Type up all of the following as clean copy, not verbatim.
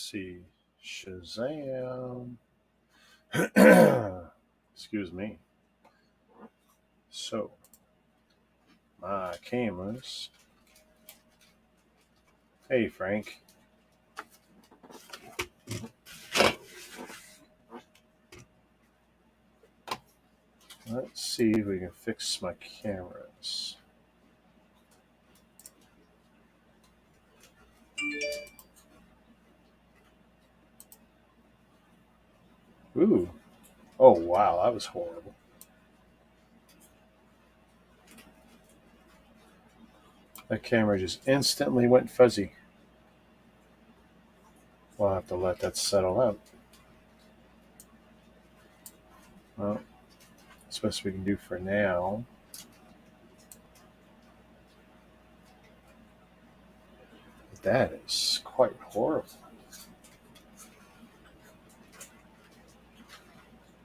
see. Shazam. Excuse me. So, my cameras. Hey, Frank. Let's see if we can fix my cameras. Ooh. Oh, wow, that was horrible. That camera just instantly went fuzzy. We'll have to let that settle out. Well, that's the best we can do for now. That is quite horrible.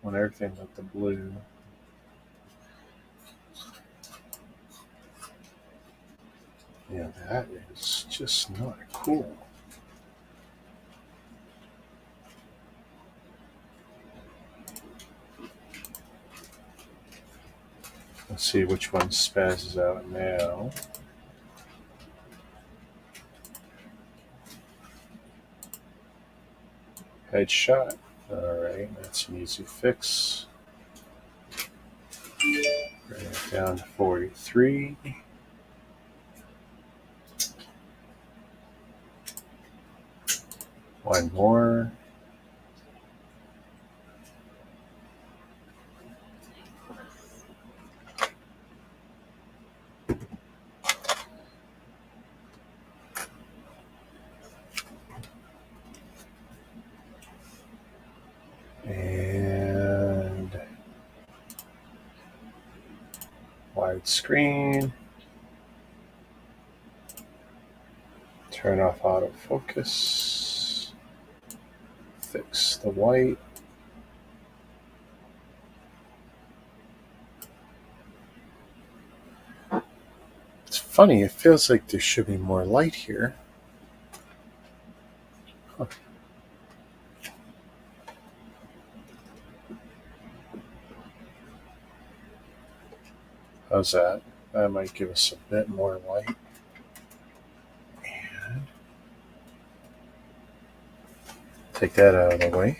Want everything but the blue. Yeah, that is just not cool. Let's see which one spazzes out now. Headshot. Alright, that's an easy fix. Bring it down to 43. One more. And widescreen. Turn off autofocus. Fix the white. It's funny, it feels like there should be more light here. Huh. How's that? That might give us a bit more light. And take that out of the way.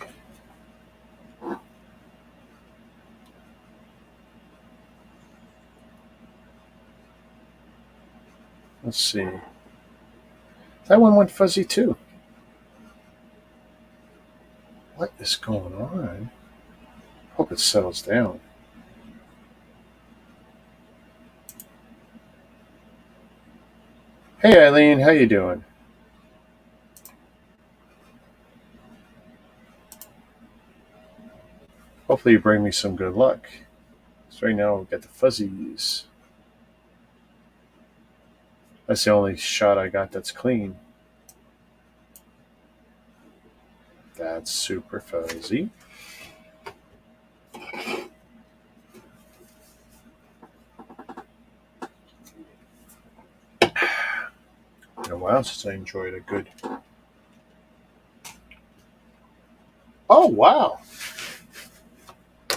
Let's see. That one went fuzzy too. What is going on? Hope it settles down. Hey Eileen, how you doing? Hopefully you bring me some good luck. So right now we've got the fuzzies. That's the only shot I got that's clean. That's super fuzzy. Been a while since I enjoyed a good. Oh wow!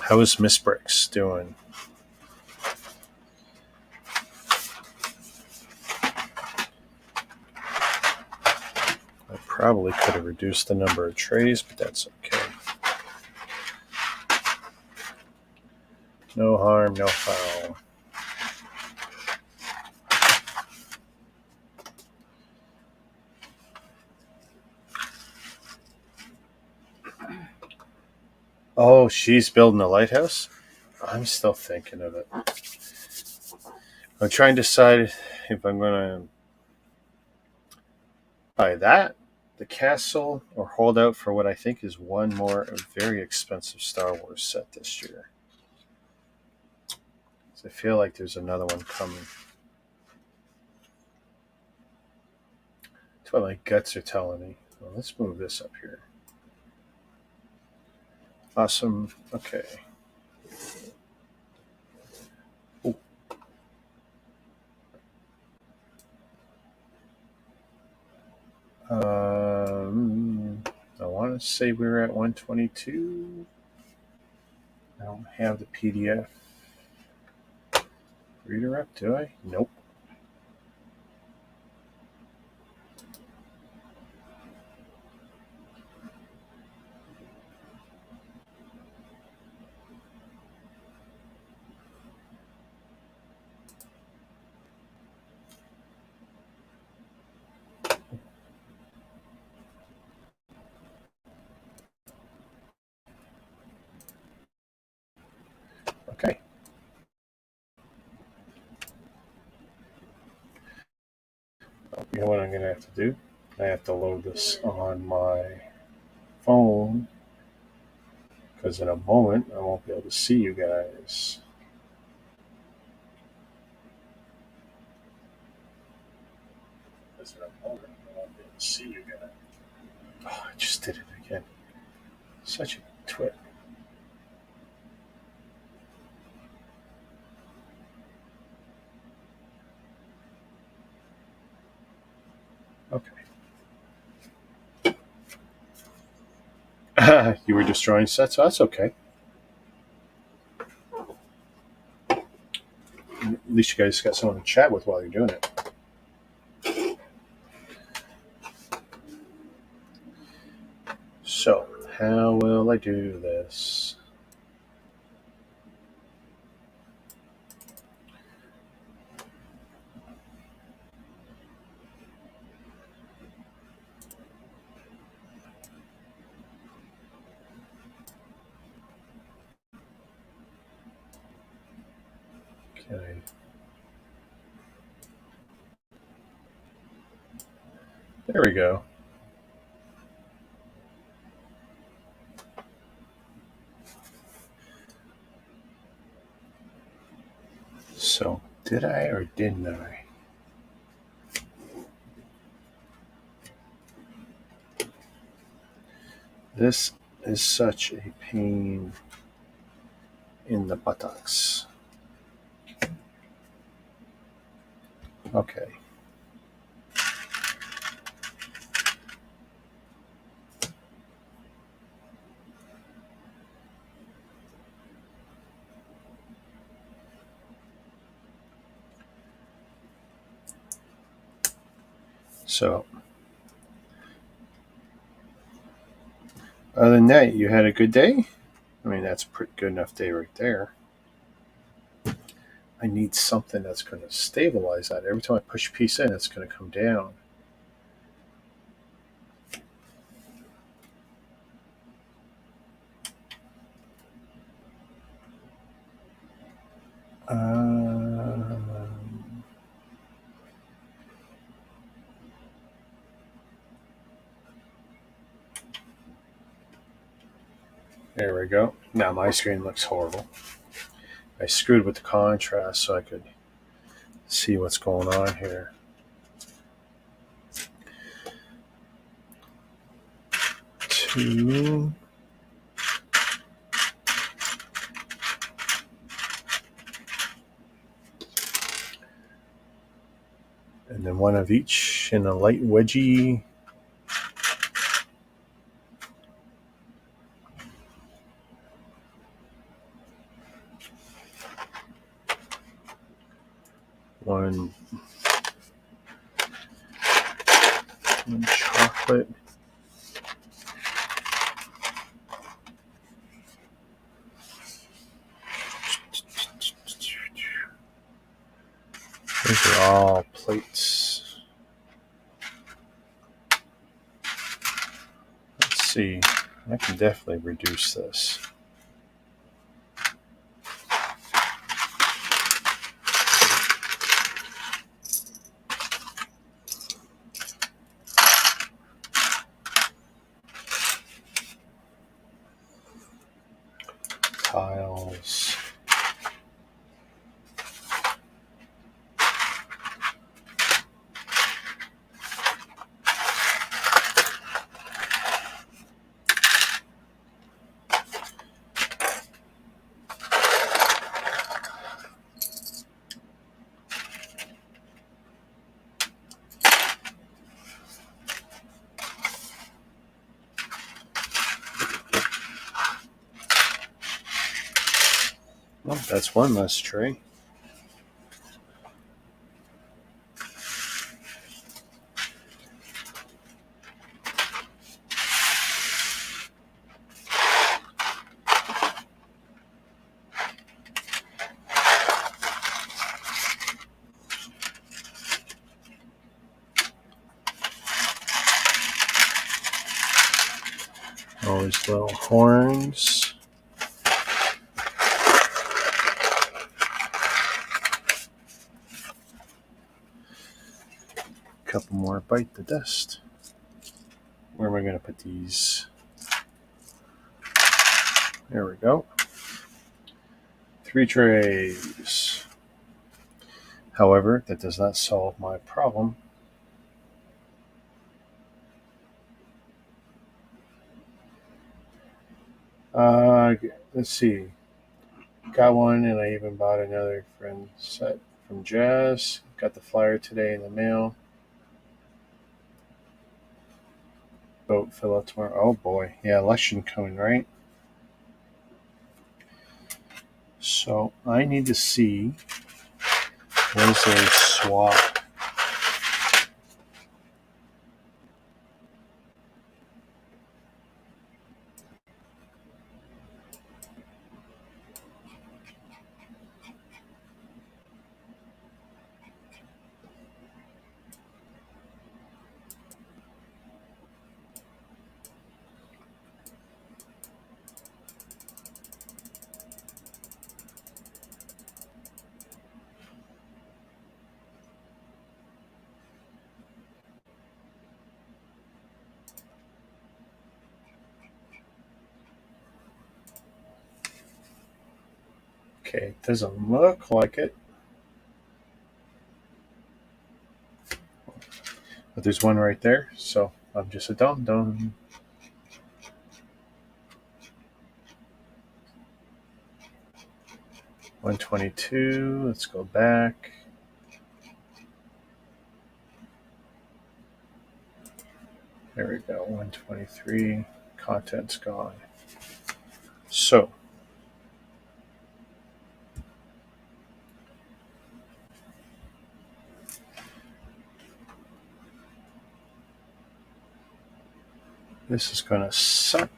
How is Miss Bricks doing? I probably could have reduced the number of trays, but that's okay. No harm, no foul. Oh, she's building a lighthouse? I'm still thinking of it. I'm trying to decide if I'm going to buy that, the castle, or hold out for what I think is one more very expensive Star Wars set this year. So I feel like there's another one coming. That's what my guts are telling me. Well, let's move this up here. Awesome. Okay. Ooh. Let's say we were at 122. I don't have the PDF reader up, do I? Nope. Okay. You know what I'm going to have to do? I have to load this on my phone because in a moment I won't be able to see you guys. Because in a moment I won't be able to see you guys. Oh, I just did it again. Such a twit. Okay. You were destroying sets, so that's okay. At least you guys got someone to chat with while you're doing it. So, how will I do this? Okay. There we go. So, did I or didn't I? This is such a pain in the buttocks. Okay. So, other than that, you had a good day? I mean, that's a pretty good enough day right there. I need something that's going to stabilize that. Every time I push a piece in, it's going to come down. There we go. Now my screen looks horrible. I screwed with the contrast so I could see what's going on here. Two. And then one of each in a light wedgie. One chocolate. These are all plates. Let's see. I can definitely reduce this. Tiles. Well, that's one less tray. All these little horns. A couple more bite the dust. Where am I going to put these? There we go. 3 trays. However, that does not solve my problem. Let's see. Got one, and I even bought another friend set from Jazz. Got the flyer today in the mail. Vote fill out tomorrow. Oh boy, yeah, election coming, right? So I need to see where's a swap. Okay, doesn't look like it. But there's one right there, so I'm just a dum-dum. $122, let's go back. There we go, 123, content's gone. So, this is going to suck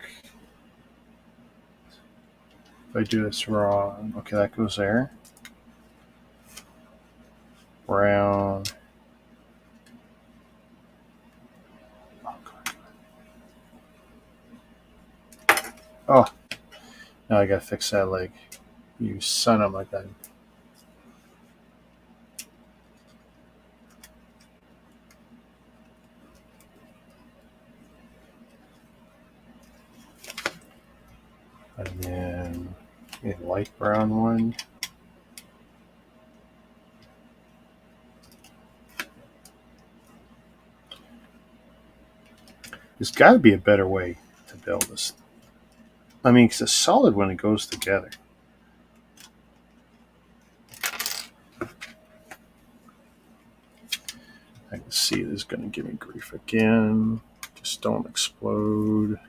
if I do this wrong. Okay, that goes there. Brown. Oh, now I gotta fix that leg. You son of a gun. And then a light brown one. There's got to be a better way to build this. I mean, it's a solid when it goes together. I can see this is going to give me grief again. Just don't explode.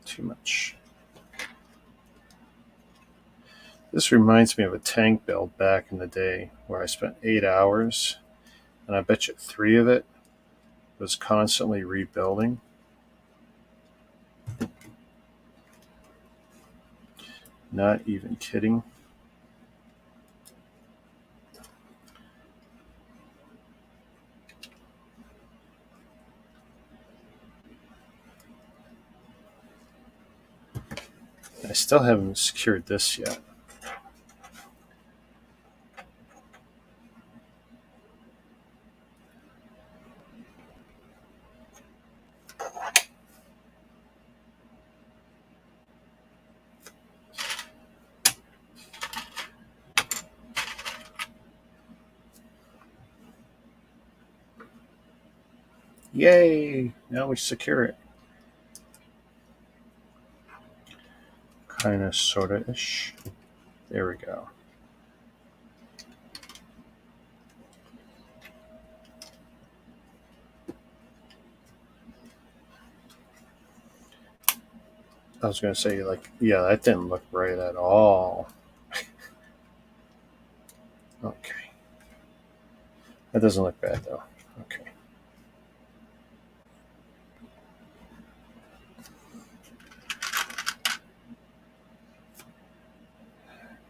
Too much. This reminds me of a tank build back in the day where I spent 8 hours, and I bet you 3 of it was constantly rebuilding. Not even kidding. I still haven't secured this yet. Yay! Now we secure it. Kind of, sort of ish. There we go. I was going to say, like, yeah, that didn't look right at all. Okay. That doesn't look bad, though. Okay.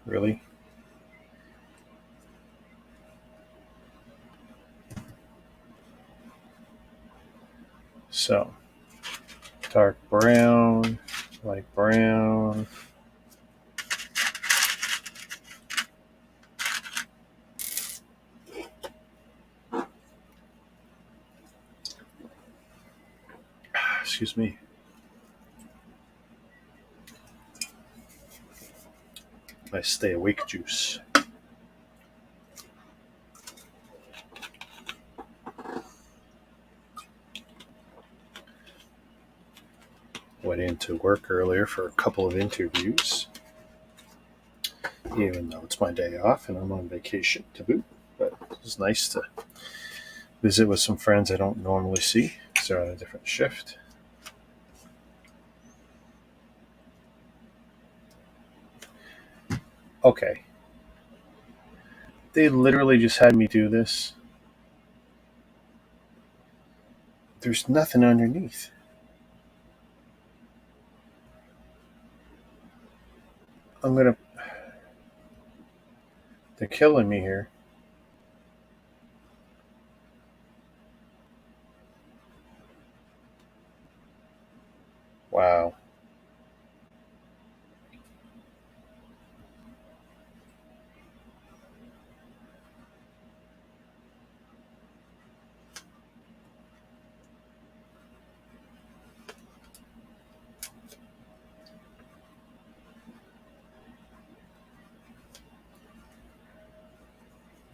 Really? So, dark brown, light brown. Excuse me. My stay awake juice. Went into work earlier for a couple of interviews, even though it's my day off and I'm on vacation to boot. But it's nice to visit with some friends I don't normally see because they're on a different shift. Okay. They literally just had me do this. There's nothing underneath. I'm gonna. They're killing me here. Wow.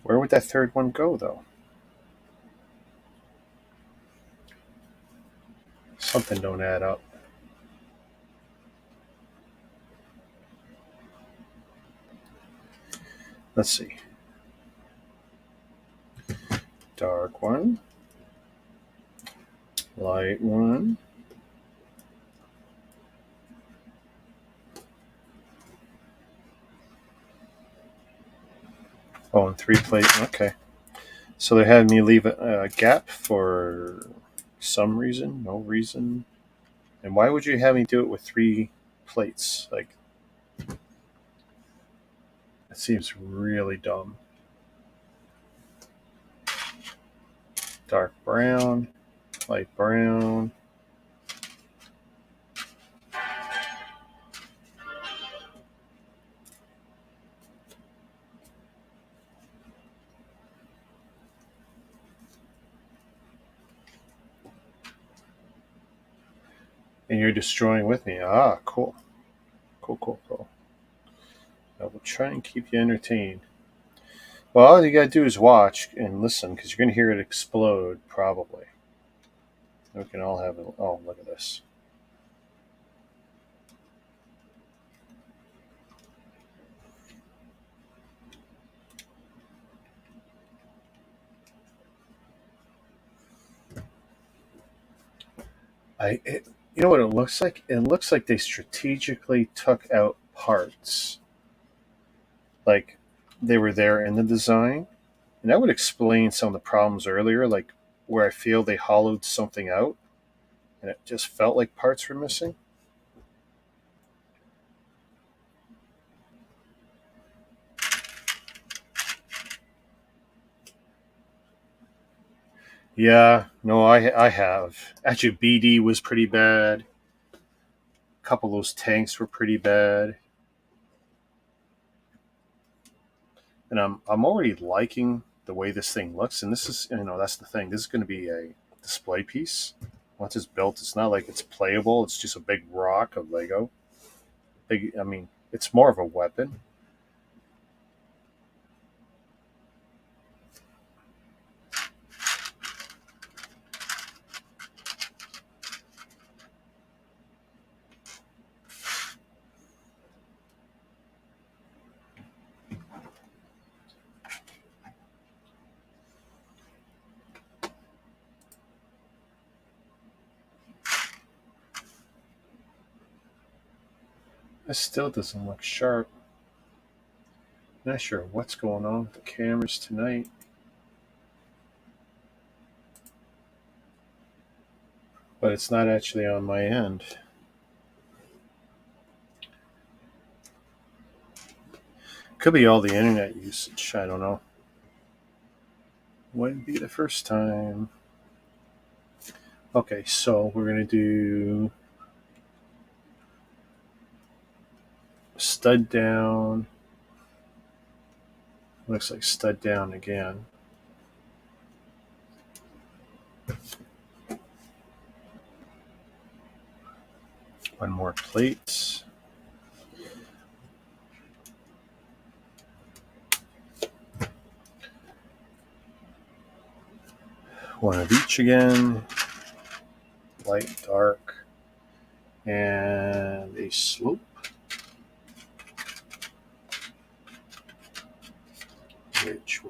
Where would that third one go, though? Something don't add up. Let's see. Dark one, light one. Oh, and three plate. Okay. So they had me leave a gap for some reason, no reason. And why would you have me do it with three plates? Like, it seems really dumb. Dark brown, light brown. And you're destroying with me. Ah, cool. Cool, cool, cool. I will try and keep you entertained. Well, all you gotta do is watch and listen because you're gonna hear it explode, probably. We can all have it. Oh, look at this. You know what it looks like? It looks like they strategically took out parts, like they were there in the design, and that would explain some of the problems earlier, like where I feel they hollowed something out, and it just felt like parts were missing. Yeah, no, I have actually. BD was pretty bad. A couple of those tanks were pretty bad, and I'm already liking the way this thing looks. And this is, that's the thing. This is going to be a display piece. Once it's built, it's not like it's playable. It's just a big rock of Lego. Big. I mean, it's more of a weapon. This still doesn't look sharp. Not sure what's going on with the cameras tonight. But it's not actually on my end. Could be all the internet usage. I don't know. Wouldn't be the first time. Okay, so we're going to do stud down. Looks like stud down again. One more plate. One of each again. Light, dark, and a slope. Ridge.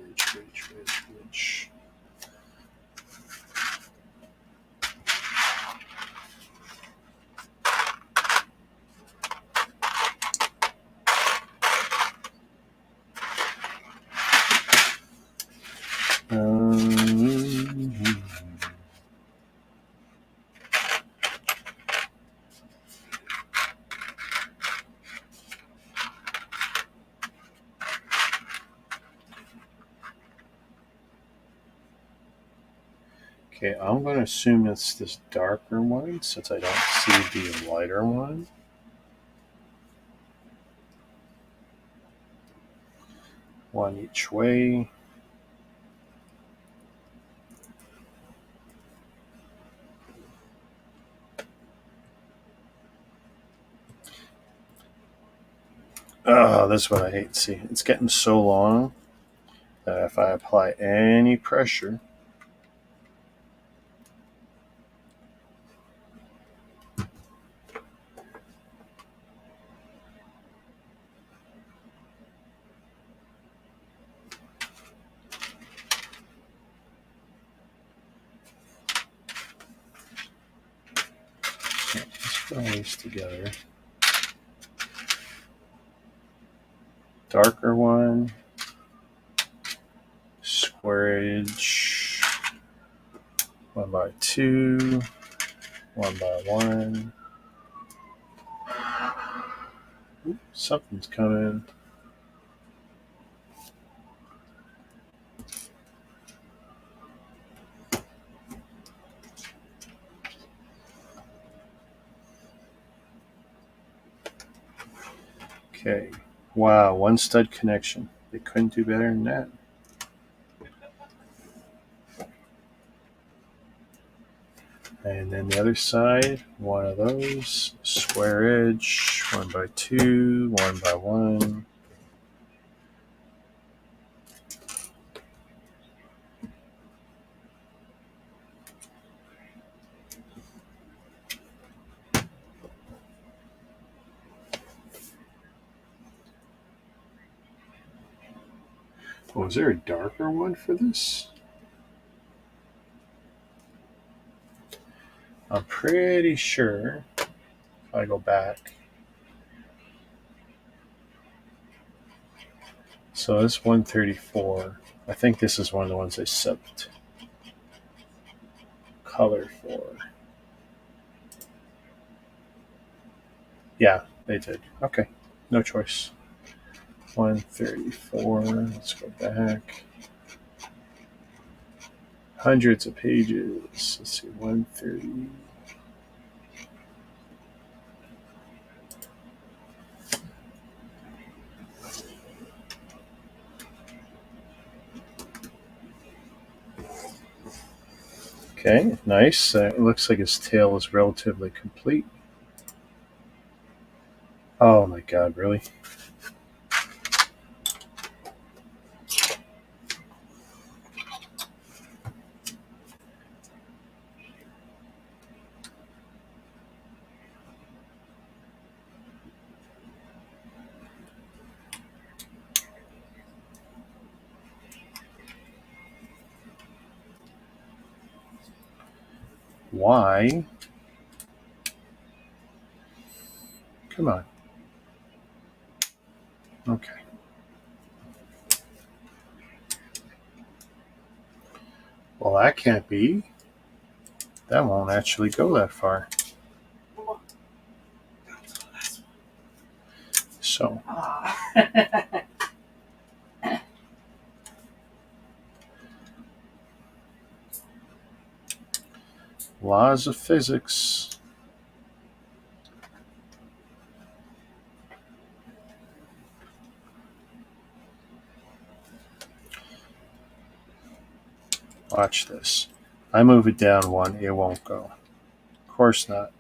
Okay, I'm going to assume it's this darker one since I don't see the lighter one. One each way. Oh, this is what I hate to see. It's getting so long that if I apply any pressure, let's put all these together. Darker one, square edge, 1x2, 1x1. Ooh, something's coming. Okay. Wow, one stud connection. They couldn't do better than that. And then the other side, one of those, square edge, 1x2, 1x1. Oh, is there a darker one for this? I'm pretty sure if I go back. So this 134. I think this is one of the ones they subbed color for. Yeah, they did. Okay, no choice. 134. Let's go back. Hundreds of pages. Let's see, 130. Okay, nice. It looks like his tail is relatively complete. Oh my god, really? Why? Come on. Okay. Well, that can't be. That won't actually go that far. So. Laws of physics. Watch this. I move it down one, it won't go. Of course not.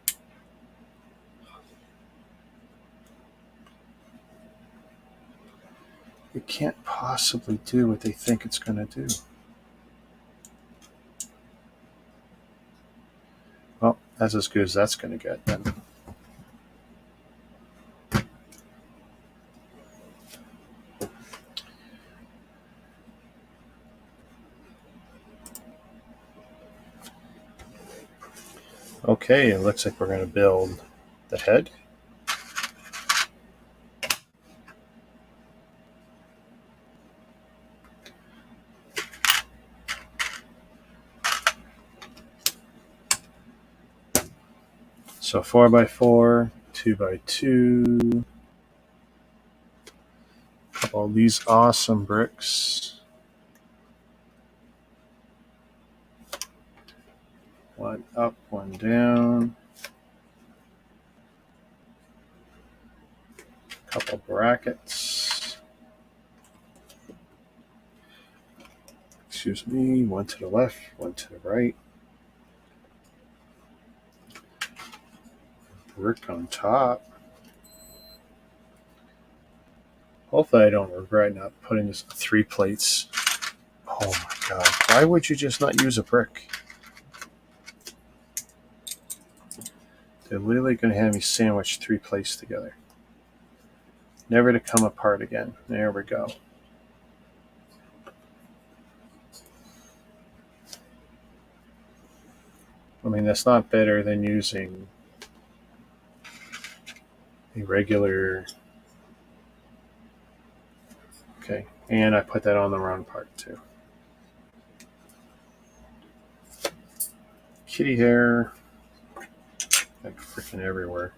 It can't possibly do what they think it's going to do. Well, that's as good as that's going to get then. Okay, it looks like we're going to build the head. So 4x4, 2x2. All these awesome bricks. One up, one down. Couple brackets. Excuse me, one to the left, one to the right. Brick on top. Hopefully I don't regret not putting this 3 plates. Oh my god, why would you just not use a brick? They're literally going to have me sandwich 3 plates together. Never to come apart again. There we go. I mean, that's not better than using a regular... Okay, and I put that on the wrong part too. Kitty hair, like freaking everywhere.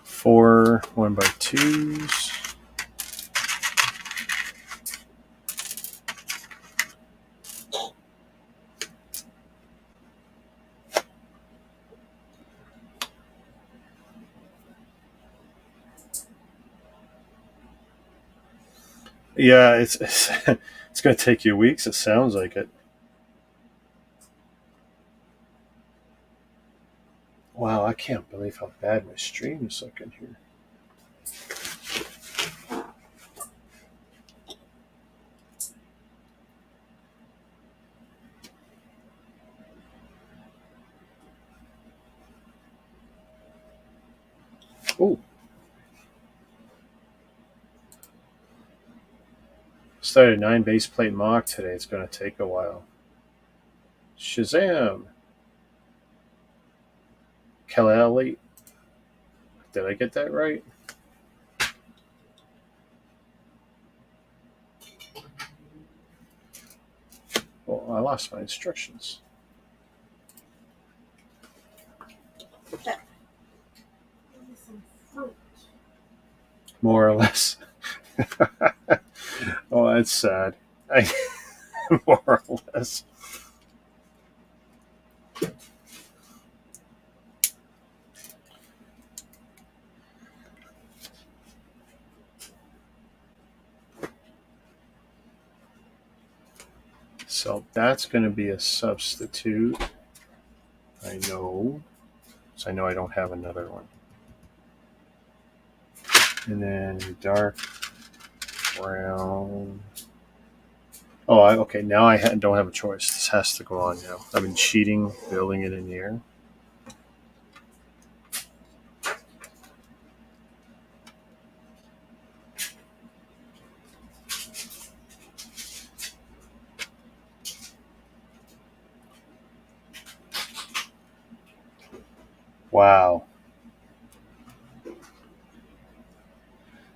Four 1x2s. Yeah, it's it's going to take you weeks. It sounds like it. Wow, I can't believe how bad my stream is looking here. Oh. Started a 9 base plate mock today. It's going to take a while. Shazam! Kelly, did I get that right? Well, I lost my instructions. More or less. Oh, that's sad. More or less. So that's going to be a substitute. I know. So I know I don't have another one. And then dark brown. Oh, okay. Now I don't have a choice. This has to go on now. I've been cheating, building it in the air. Wow.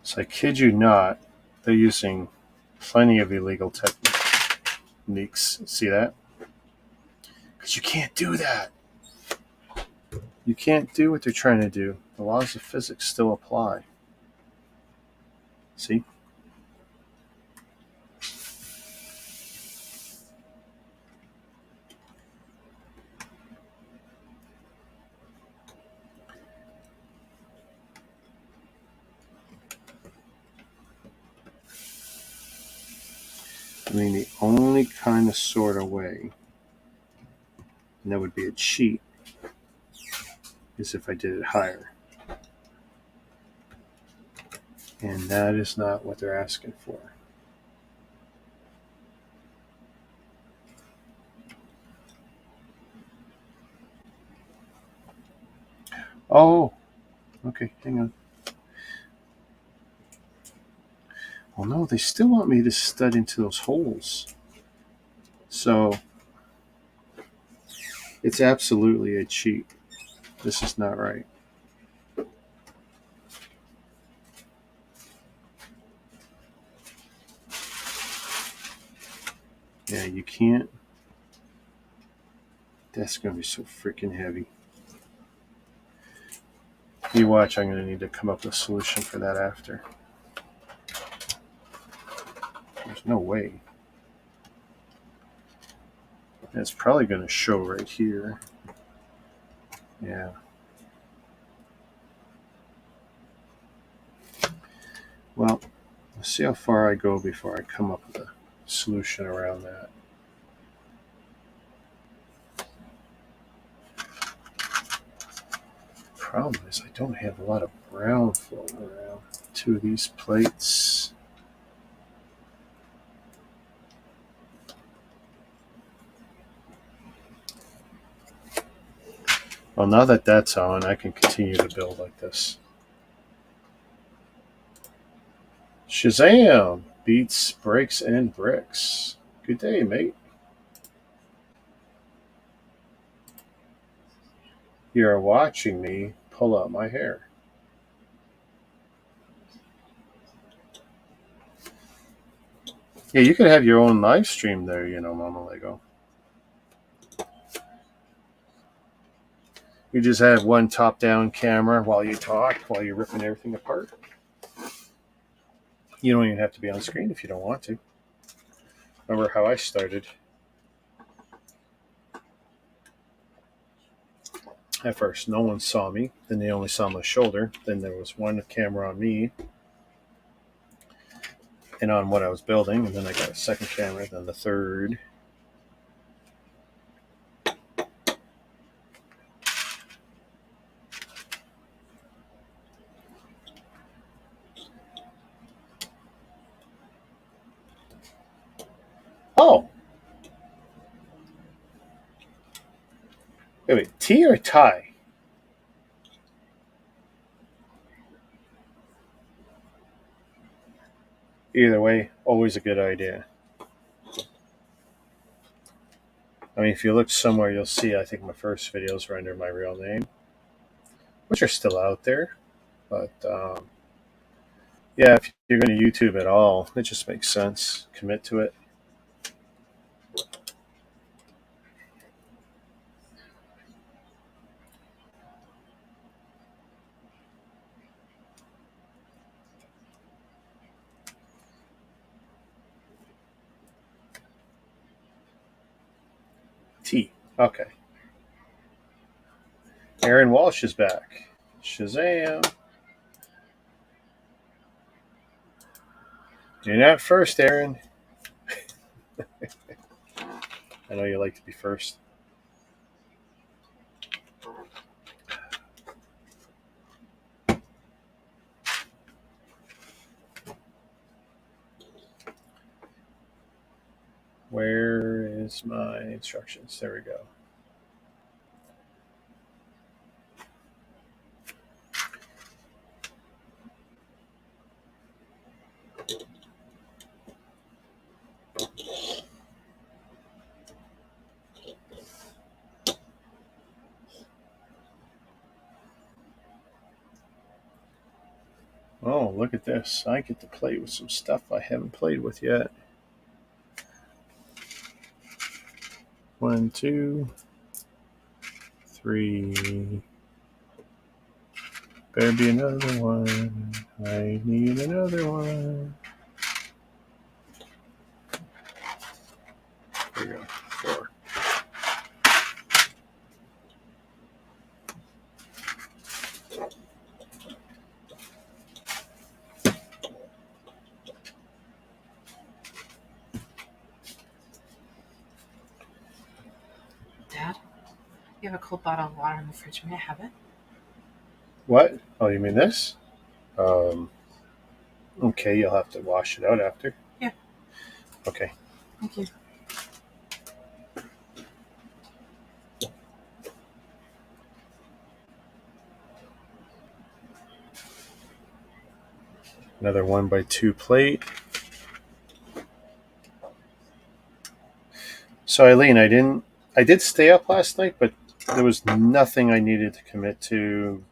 So I kid you not, they're using plenty of illegal techniques. See that? Because you can't do that. You can't do what they're trying to do. The laws of physics still apply. See? I mean, the only kind of sort of way, and that would be a cheat, is if I did it higher. And that is not what they're asking for. Oh, okay, hang on. Well, no, they still want me to stud into those holes. So it's absolutely a cheat. This is not right. Yeah, you can't. That's going to be so freaking heavy. You watch, I'm going to need to come up with a solution for that after. There's no way. It's probably going to show right here. Yeah. Well, let's see how far I go before I come up with a solution around that. Problem is I don't have a lot of brown floating around. Two of these plates. Well, now that that's on, I can continue to build like this. Shazam! Beats, breaks, and bricks. Good day, mate. You are watching me pull out my hair. Yeah, you could have your own live stream there, Mama Lego. You just have one top-down camera while you talk, while you're ripping everything apart. You don't even have to be on screen if you don't want to. Remember how I started? At first, no one saw me. Then they only saw my shoulder. Then there was one camera on me and on what I was building. And then I got a second camera, then the third. Oh! Wait, tea or tie? Either way, always a good idea. I mean, if you look somewhere, you'll see, I think my first videos were under my real name, which are still out there. But yeah, if you're going to YouTube at all, it just makes sense. Commit to it. T. Okay. Aaron Walsh is back. Shazam. You're not first, Aaron. I know you like to be first. Where is my instructions? There we go. look at this. I get to play with some stuff I haven't played with yet. 1, 2, 3. Better be another one. I need another one. There we go. 4. Dad, you have a cold bottle of water in the fridge. May I have it? What? Oh, you mean this? Okay, you'll have to wash it out after. Yeah. Okay. Thank you. Another 1x2 plate. So Eileen, I did stay up last night, but there was nothing I needed to commit to.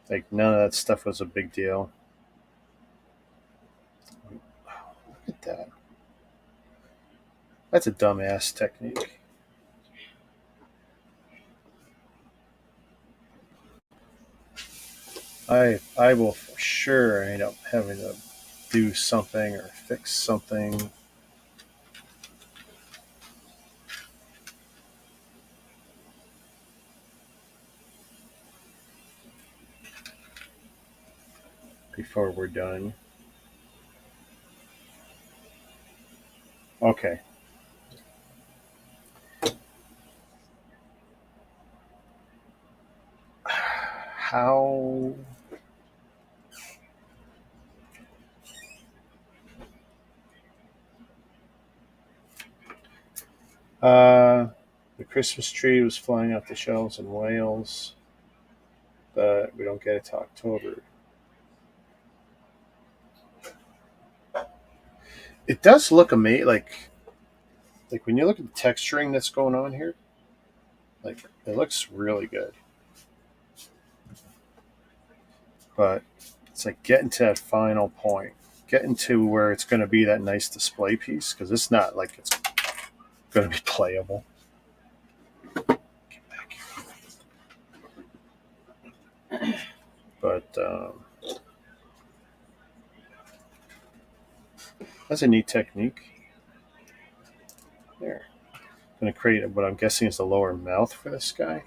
Like none of that stuff was a big deal. Look at that. That's a dumbass technique. I will for sure end up having to do something or fix something. Before we're done. Okay. How the Christmas tree was flying off the shelves in Wales, but we don't get it till October. It does look amazing. Like when you look at the texturing that's going on here, like it looks really good. But it's like getting to that final point, getting to where it's going to be that nice display piece because it's not like it's going to be playable. But that's a neat technique. There. I'm going to create what I'm guessing is the lower mouth for this guy.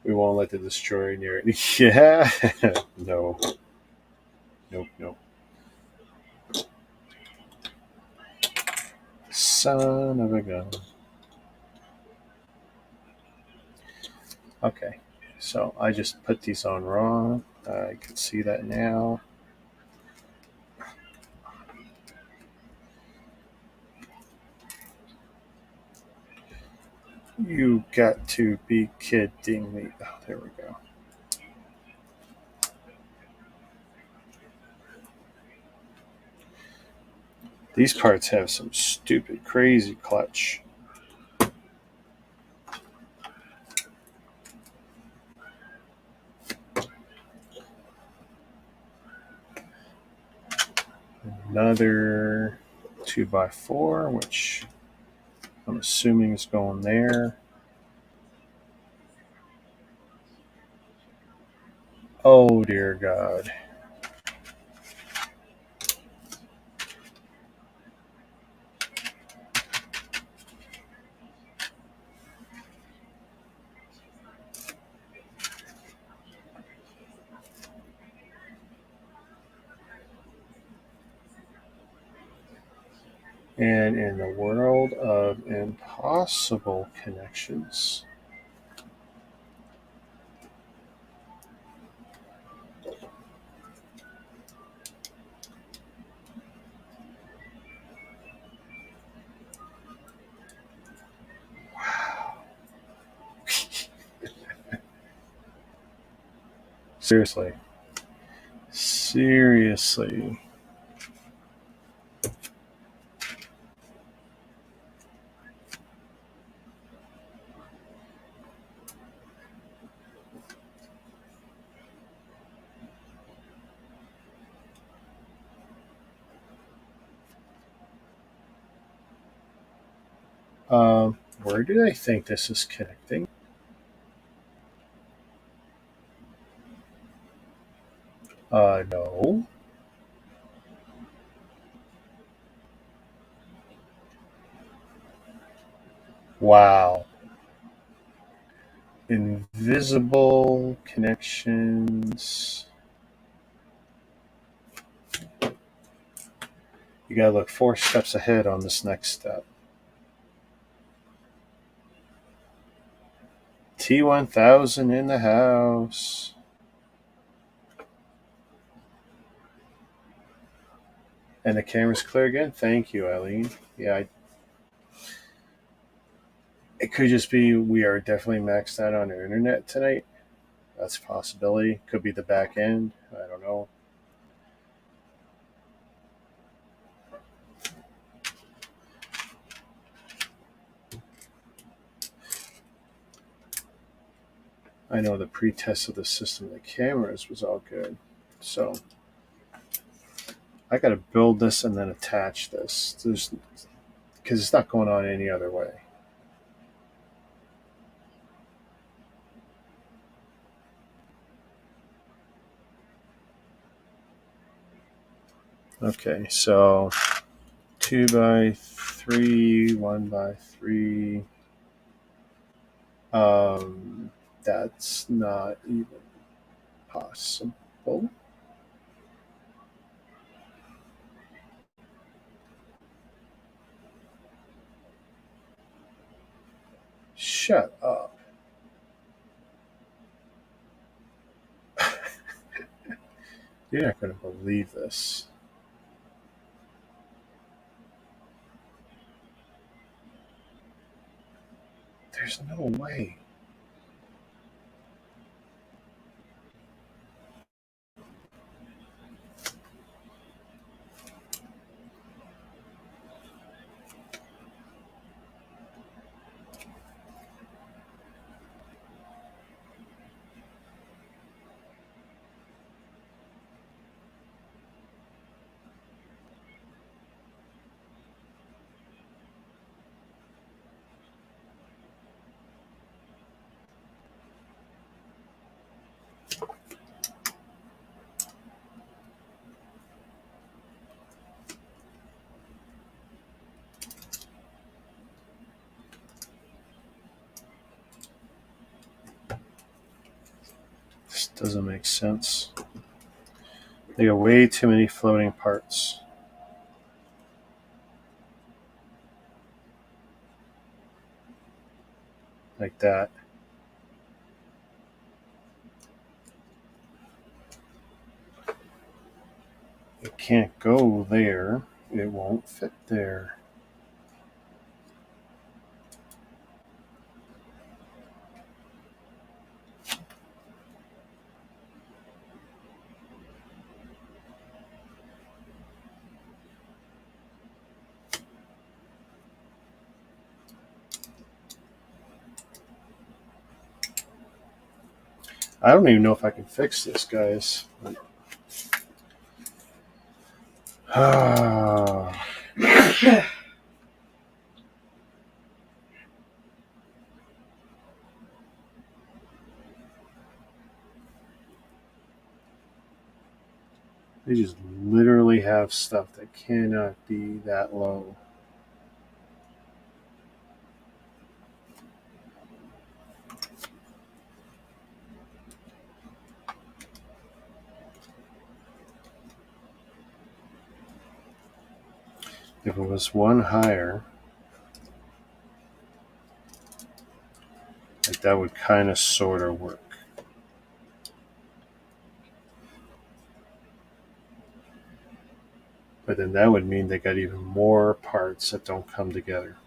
We won't let the destroyer near it. Yeah. No. Nope, nope. Son of a gun. Okay. So I just put these on wrong. I can see that now. You got to be kidding me. Oh, there we go. These parts have some stupid, crazy clutch. Another 2x4, which I'm assuming is going there. Oh, dear God. And in the world of impossible connections, Seriously. Seriously. Where do I think this is connecting? No. Wow. Invisible connections. You gotta look 4 steps ahead on this next step. T1000 in the house. And the camera's clear again. Thank you, Eileen. Yeah, it could just be we are definitely maxed out on our internet tonight. That's a possibility. Could be the back end. I don't know. I know the pre-test of the system of the cameras was all good. So I got to build this and then attach this. Because it's not going on any other way. Okay, so 2x3, 1x3. That's not even possible. Shut up. You're not going to believe this. There's no way. This doesn't make sense. They got way too many floating parts. Like that. It can't go there. It won't fit there. I don't even know if I can fix this, guys. They just literally have stuff that cannot be that low. If it was one higher, like that would kind of sort of work. But then that would mean they got even more parts that don't come together.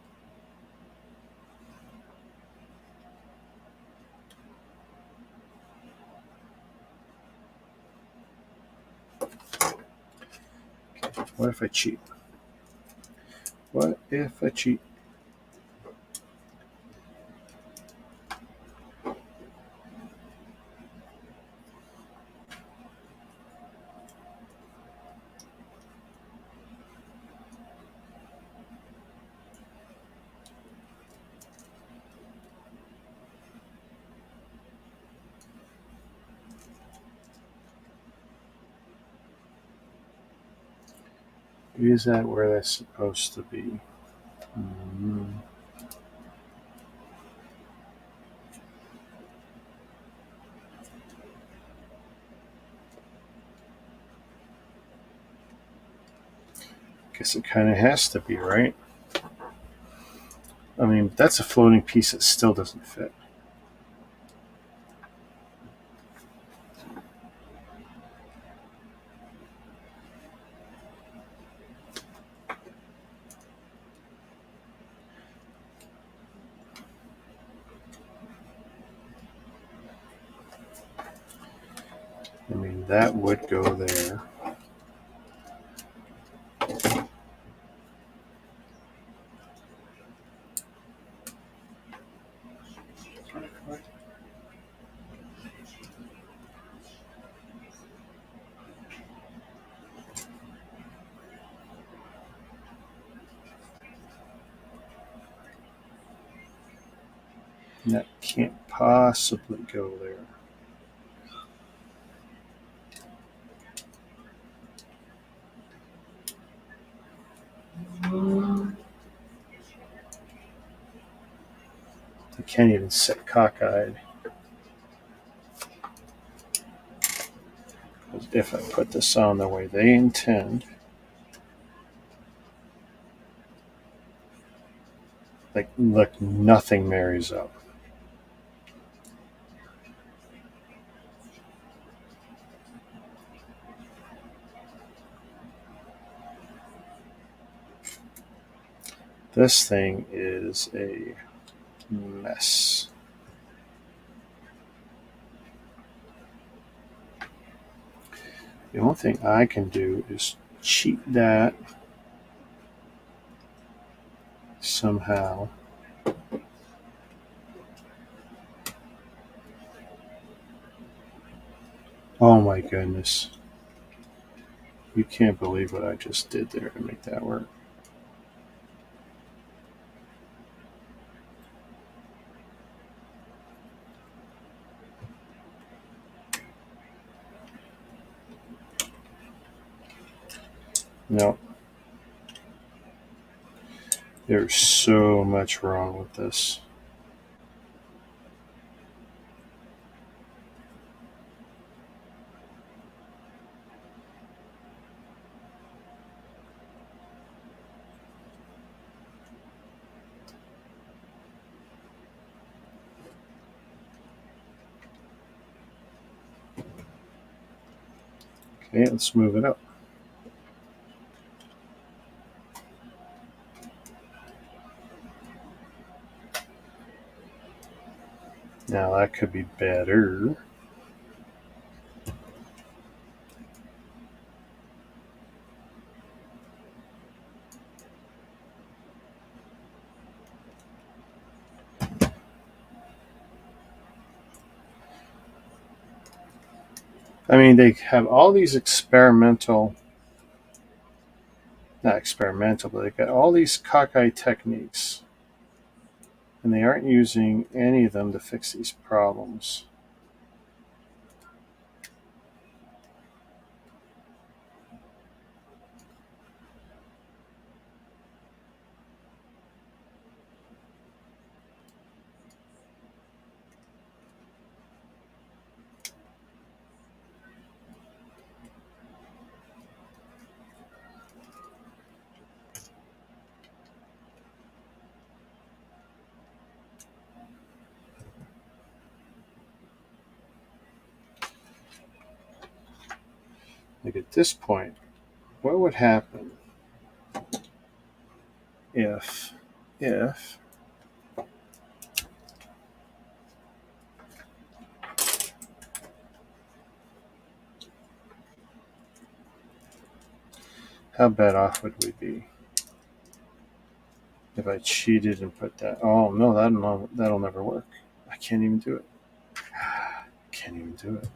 What if I cheat? What if I cheat? Is that where that's supposed to be? Guess it kind of has to be, right? I mean, that's a floating piece that still doesn't fit. I mean, that would go there. And that can't possibly go there. I can't even sit cockeyed. Because if I put this on the way they intend, like, look, nothing marries up. This thing is a mess. The only thing I can do is cheat that somehow. Oh my goodness. You can't believe what I just did there to make that work. No. There's so much wrong with this. Okay, let's move it up. Now that could be better. I mean, they have all these not experimental, but they got all these cockeye techniques, and they aren't using any of them to fix these problems. Like at this point, what would happen if How bad off would we be if I cheated and put that? Oh no, that'll never work. I can't even do it. Can't even do it.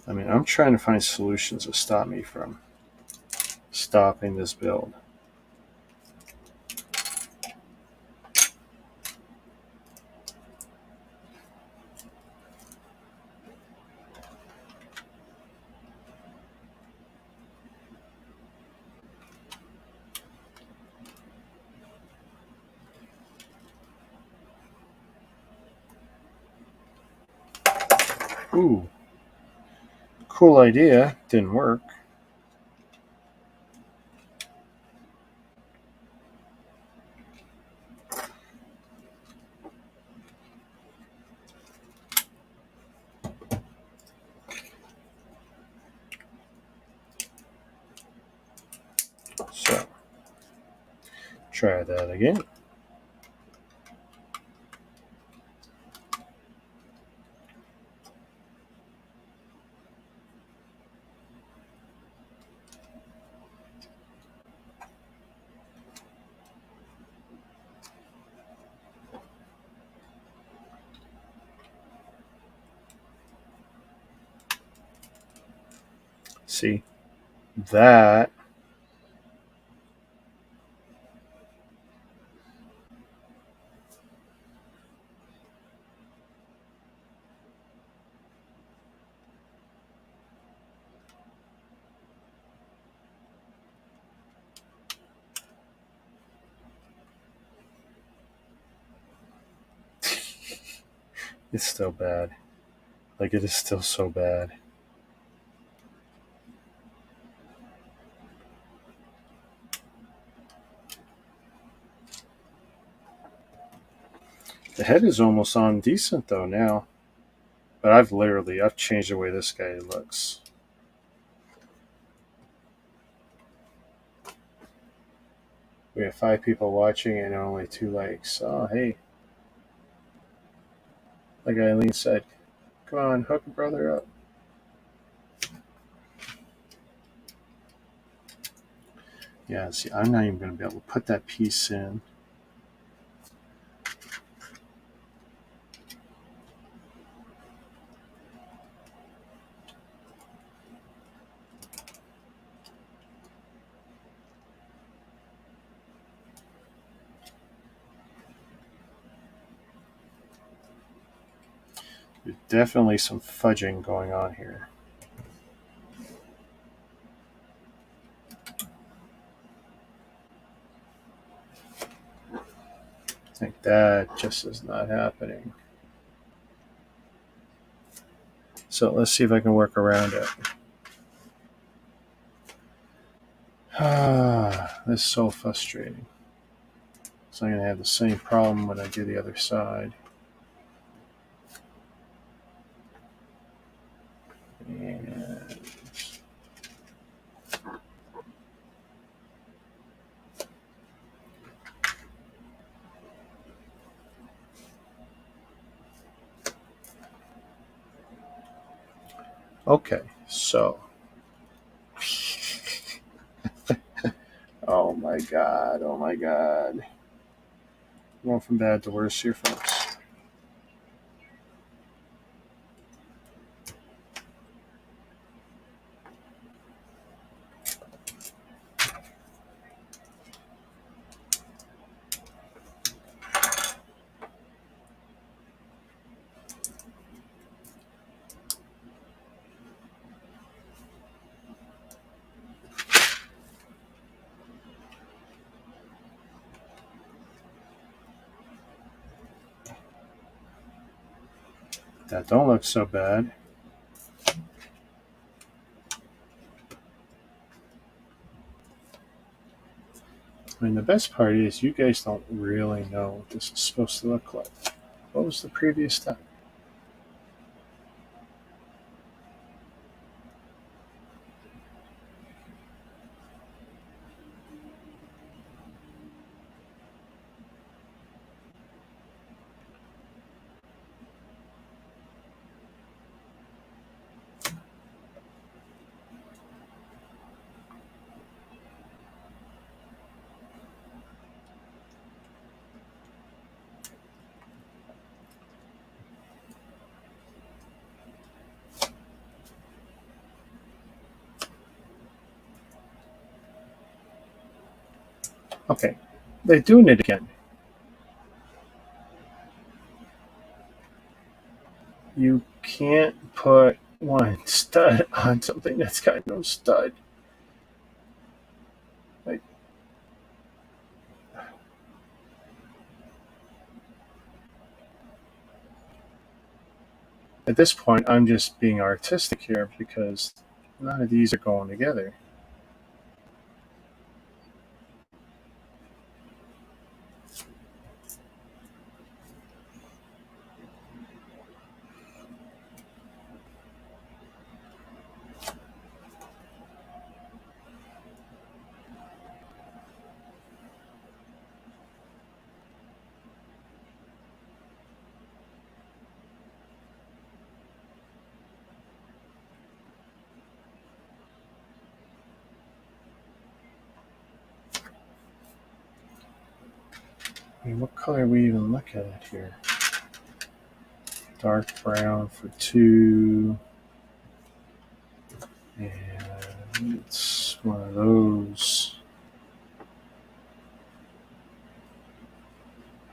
I mean, I'm trying to find solutions to stop me from stopping this build. Ooh, cool idea. Didn't work. So, try that again. See, that is still bad. Like, it is still so bad. The head is almost on decent though now. But I've changed the way this guy looks. We have 5 people watching and only 2 likes. Oh, hey. Like Eileen said, come on, hook a brother up. Yeah, see, I'm not even going to be able to put that piece in. There's definitely some fudging going on here. I think that just is not happening. So let's see if I can work around it. This is so frustrating. So I'm going to have the same problem when I do the other side. And okay, so. Oh my god, oh my god. Going from bad to worse here, folks. That don't look so bad. I mean, the best part is you guys don't really know what this is supposed to look like. What was the previous step? Okay, they're doing it again. You can't put one stud on something that's got no stud. Like, at this point, I'm just being artistic here because none of these are going together. I mean, what color are we even looking at here? Dark brown for 2. And it's one of those.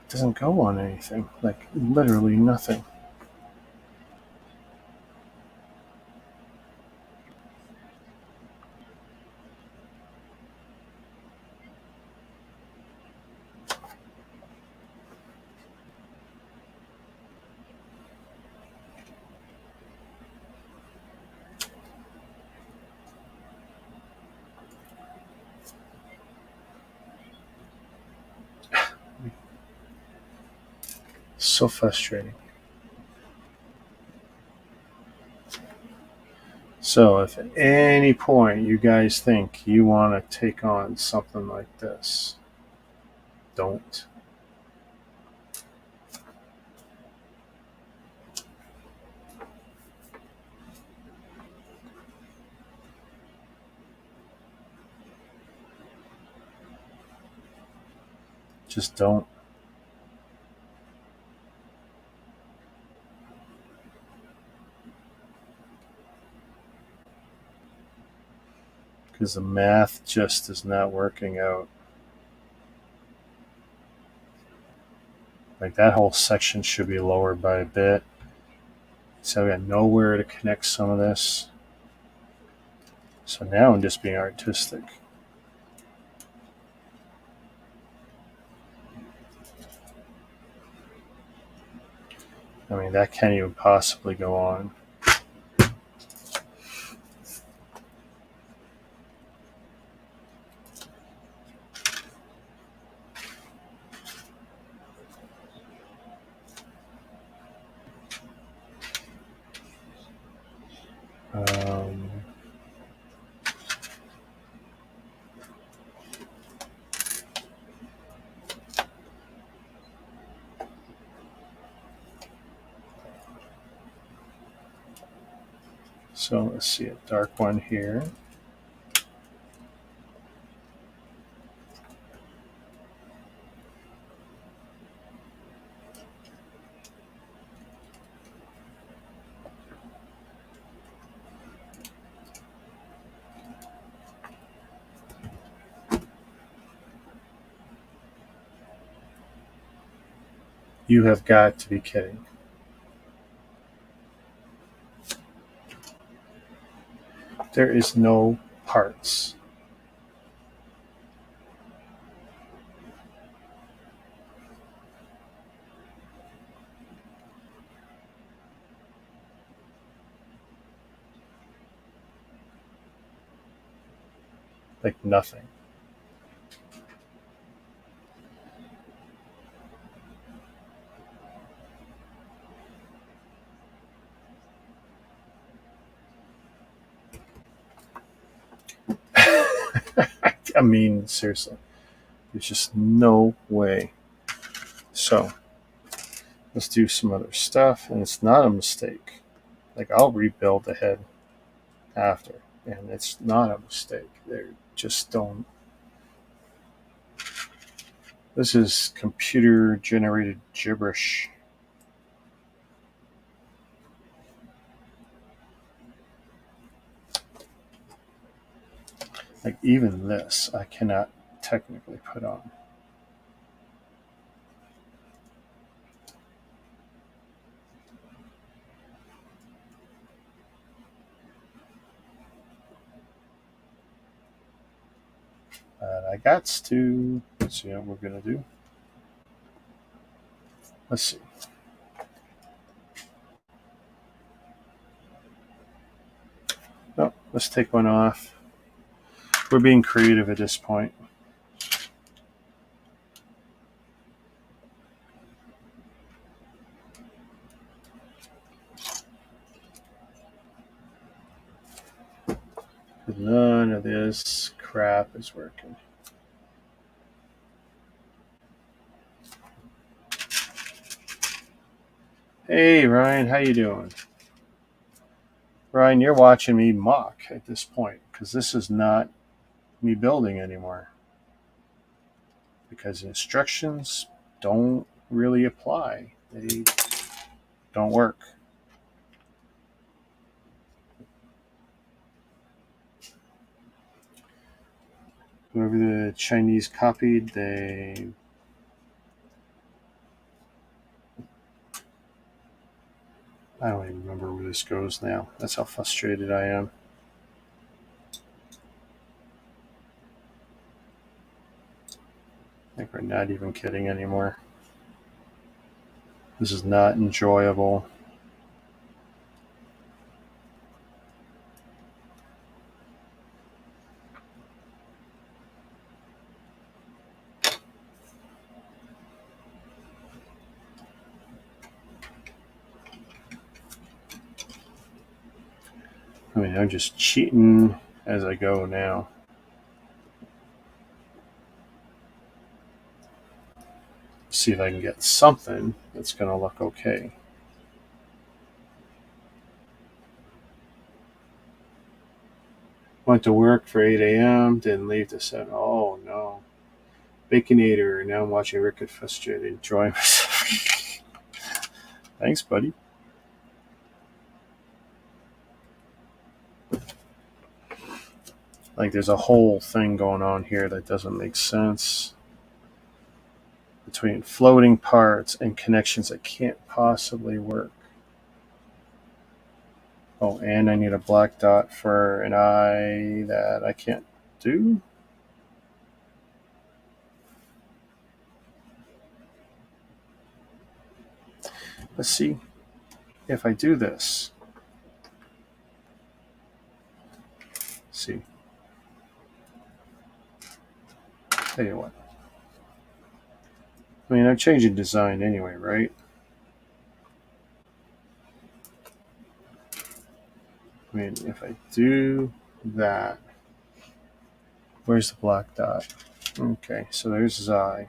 It doesn't go on anything. Like, literally nothing. So frustrating. So, if at any point you guys think you want to take on something like this, don't. Just don't. Because the math just is not working out. Like, that whole section should be lowered by a bit. So I got nowhere to connect some of this. So now I'm just being artistic. I mean, that can't even possibly go on. Um, so let's see a dark one here. You have got to be kidding. There is no parts. Like, nothing. I mean, seriously. There's just no way. So let's do some other stuff. And it's not a mistake. Like, I'll rebuild the head after. And it's not a mistake. They just don't. This is computer generated gibberish. Like, even this, I cannot technically put on. I got to. Let's see what we're going to do. Let's see. Oh, let's take one off. We're being creative at this point. None of this crap is working. Hey, Ryan, how you doing? Ryan, you're watching me mock at this point because this is not me building anymore. Because the instructions don't really apply. They don't work. Whoever the Chinese copied, I don't even remember where this goes now. That's how frustrated I am. I think we're not even kidding anymore. This is not enjoyable. I mean, I'm just cheating as I go now. See if I can get something that's going to look okay. Went to work for 8 a.m., didn't leave till 7. Oh, no. Baconator, now I'm watching Rick get frustrated, enjoying myself. Thanks, buddy. Like, there's a whole thing going on here that doesn't make sense between floating parts and connections that can't possibly work. Oh, and I need a black dot for an eye that I can't do. Let's see if I do this. Let's see. Tell you what. I mean, I'm changing design anyway, right? I mean, if I do that, where's the black dot? Okay, so there's his eye.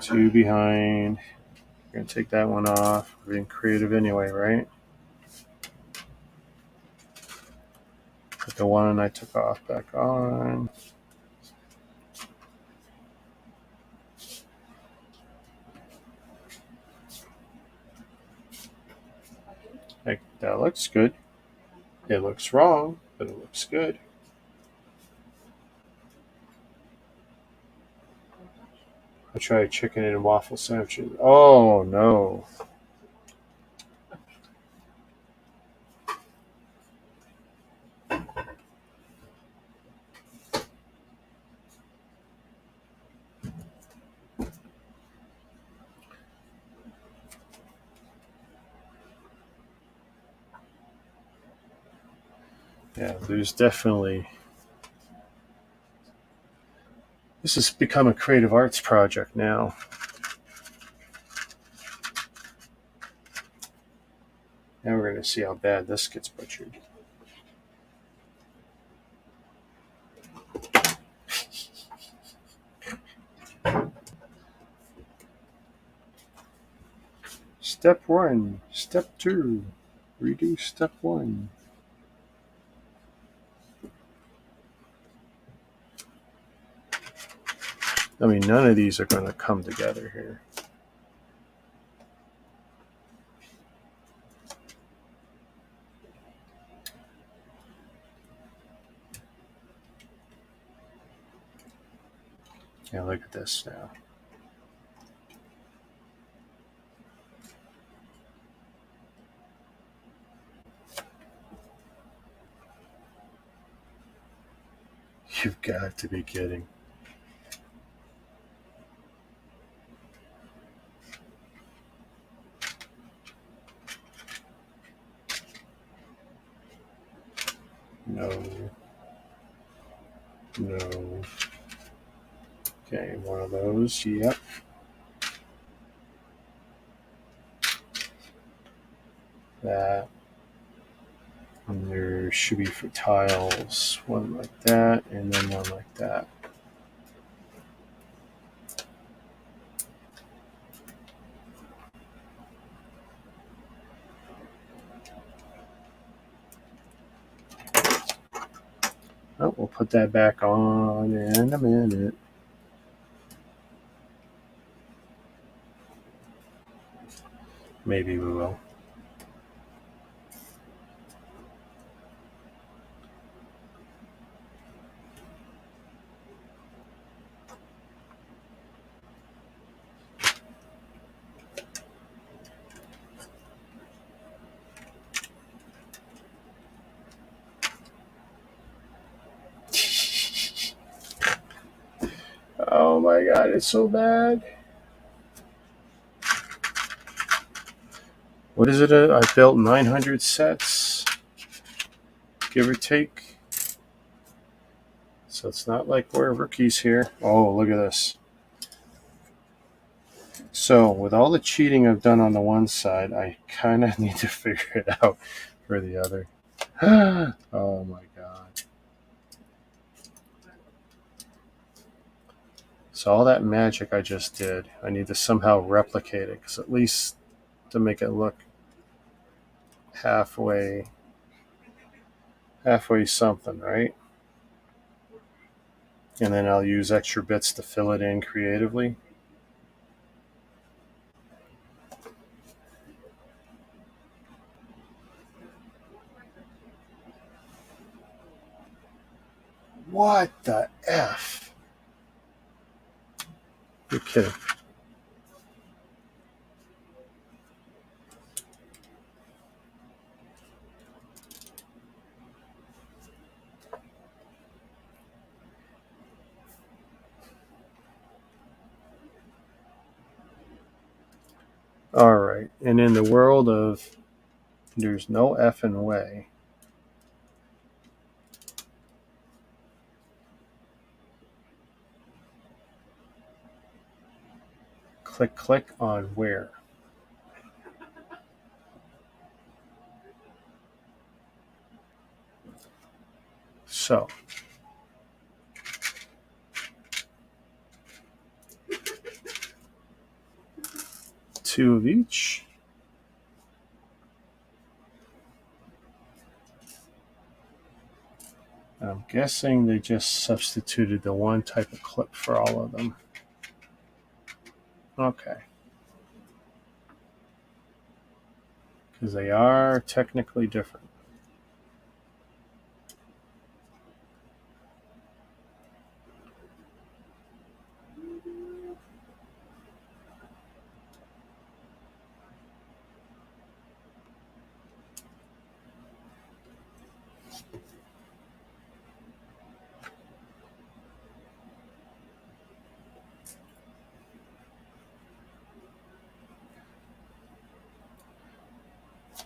Two behind. We're going to take that one off. We're being creative anyway, right? Put the one I took off back on. Like, that looks good. It looks wrong, but it looks good. I tried chicken and waffle sandwiches. Oh no. Yeah, there's definitely. This has become a creative arts project now. Now we're going to see how bad this gets butchered. Step 1, step 2, redo step 1. I mean, none of these are going to come together here. Yeah, look at this now. You've got to be kidding. No. No. Okay, one of those. Yep. That. And there should be for tiles one like that, and then one like that. Oh, we'll put that back on in a minute. Maybe we will. Oh my god, it's so bad. What is it? I built 900 sets, give or take. So it's not like we're rookies here. Oh, look at this. So with all the cheating I've done on the one side, I kind of need to figure it out for the other. Oh my god. So all that magic I just did, I need to somehow replicate it, because at least to make it look halfway something, right? And then I'll use extra bits to fill it in creatively. What the F? You're kidding. All right. And in the world of there's no effing way, click on where? So, two of each. I'm guessing they just substituted the one type of clip for all of them. Okay. Because they are technically different.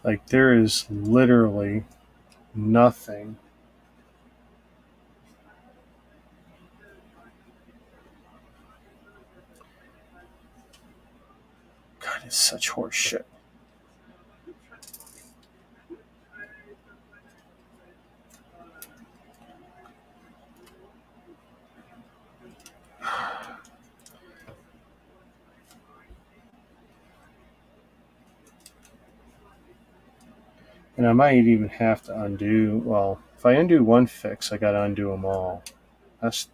Like, there is literally nothing. God, it's such horse shit. And I might even have to undo. Well, if I undo one fix, I got to undo them all. That's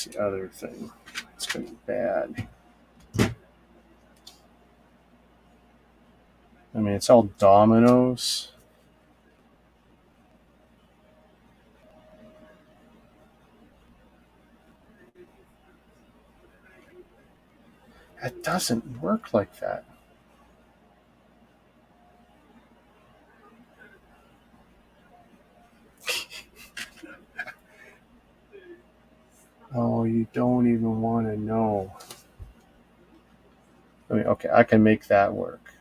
the other thing. It's going to be bad. I mean, it's all dominoes. It doesn't work like that. Oh, you don't even want to know. I mean, okay, I can make that work.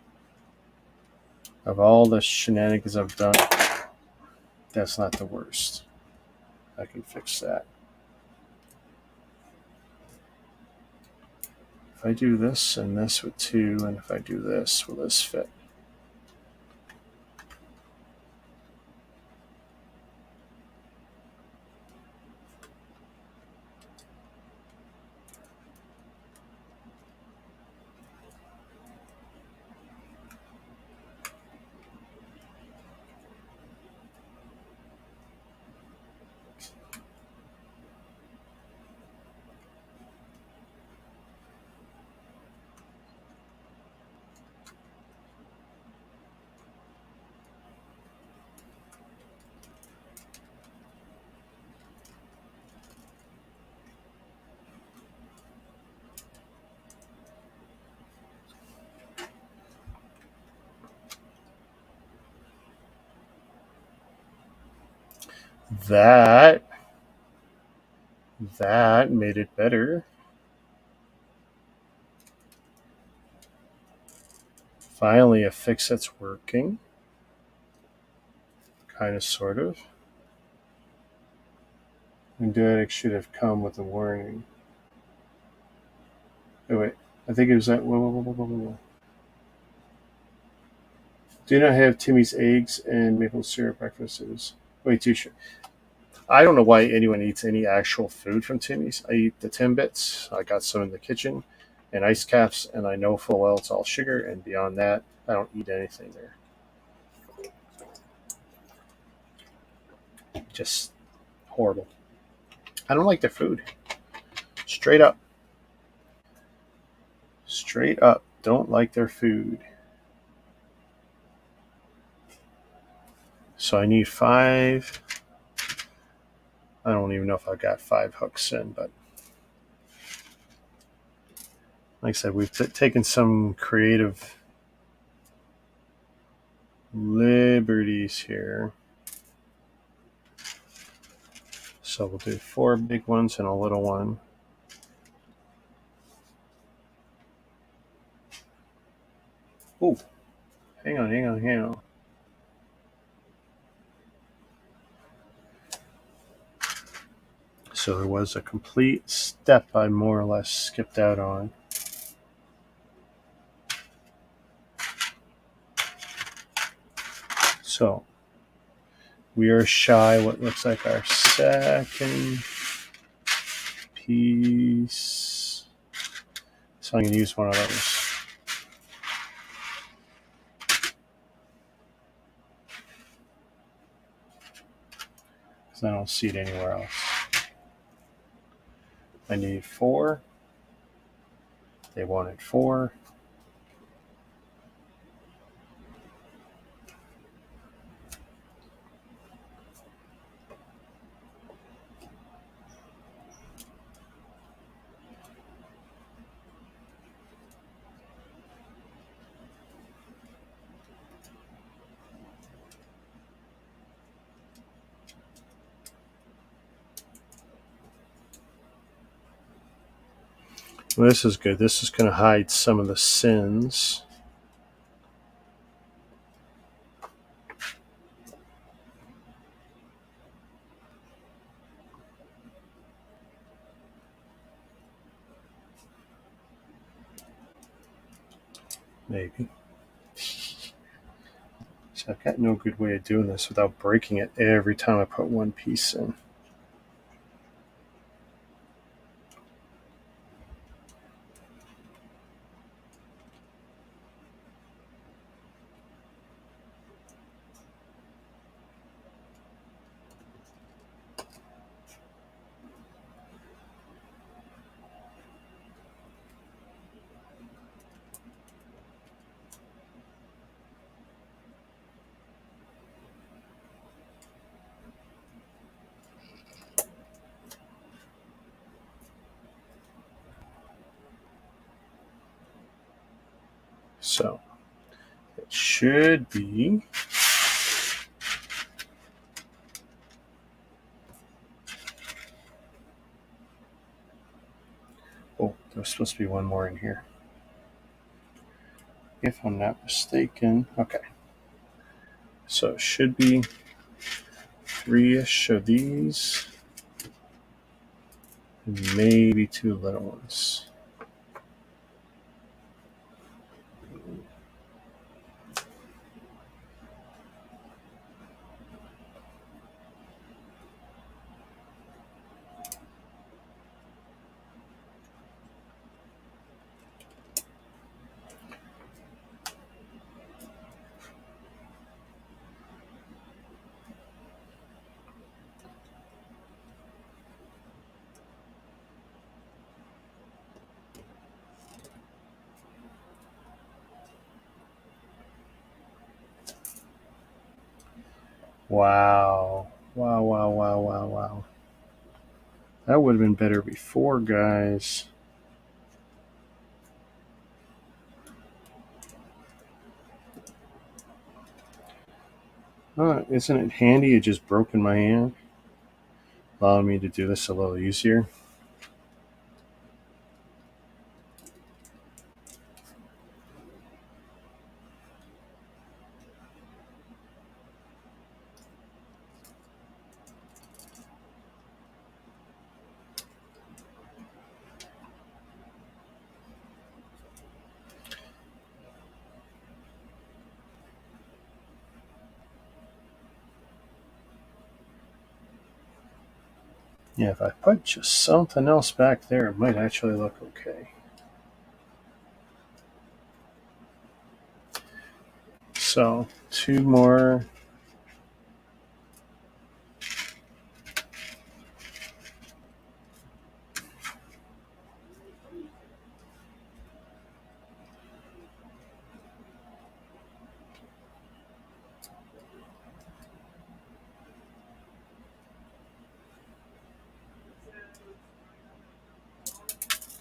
Of all the shenanigans I've done, that's not the worst. I can fix that. If I do this and this with 2, and if I do this, will this fit? That made it better. Finally, a fix that's working. Kind of, sort of. Indetic should have come with a warning. Oh, wait. I think it was that. Whoa. Do not have Timmy's eggs and maple syrup breakfast. It was way too short. I don't know why anyone eats any actual food from Timmy's. I eat the Timbits. I got some in the kitchen and ice caps, and I know full well it's all sugar, and beyond that, I don't eat anything there. Just horrible. I don't like their food. Straight up. Straight up. Don't like their food. So I need 5. I don't even know if I got 5 hooks in, but like I said, we've taken some creative liberties here. So we'll do 4 big ones and a little one. Ooh, hang on. So there was a complete step I more or less skipped out on. So we are shy what looks like our second piece. So I'm going to use one of those. Because I don't see it anywhere else. I need 4. They wanted 4. Well, this is good. This is going to hide some of the sins. Maybe. So I've got no good way of doing this without breaking it every time I put one piece in. So it should be oh, there's supposed to be one more in here. If I'm not mistaken. Okay. So it should be 3-ish of these. And maybe 2 little ones. Wow. Wow, wow, wow, wow, wow. That would have been better before, guys. Isn't it handy it just broke in my hand? Allowing me to do this a little easier. Yeah, if I put just something else back there, it might actually look okay. So, 2 more.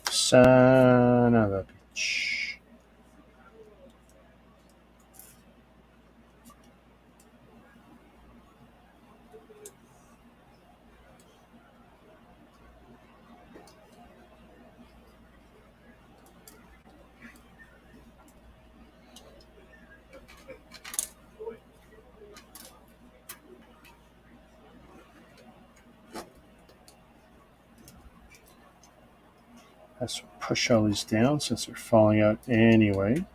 Son of a bitch. Let's push all these down since they're falling out anyway.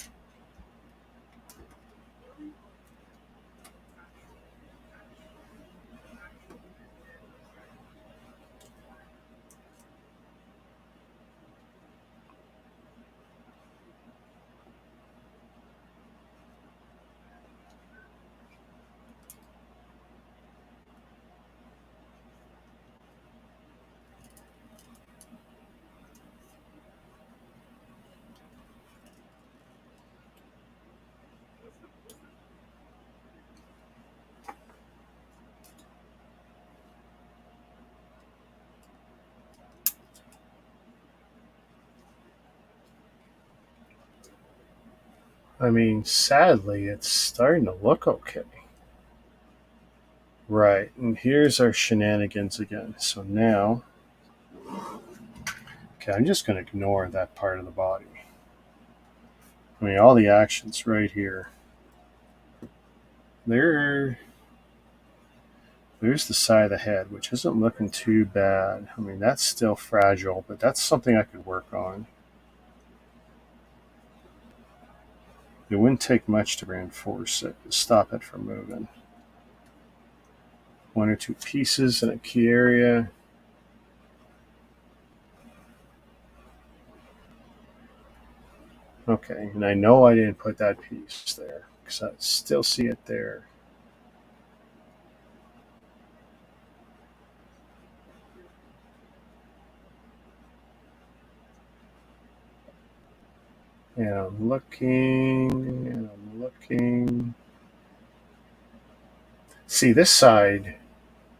I mean, sadly, it's starting to look okay. Right, and here's our shenanigans again. So now, okay, I'm just going to ignore that part of the body. I mean, all the actions right here. There's the side of the head, which isn't looking too bad. I mean, that's still fragile, but that's something I could work on. It wouldn't take much to reinforce it, to stop it from moving. 1 or 2 pieces in a key area. Okay, and I know I didn't put that piece there because I still see it there. And I'm looking, and I'm looking. See, this side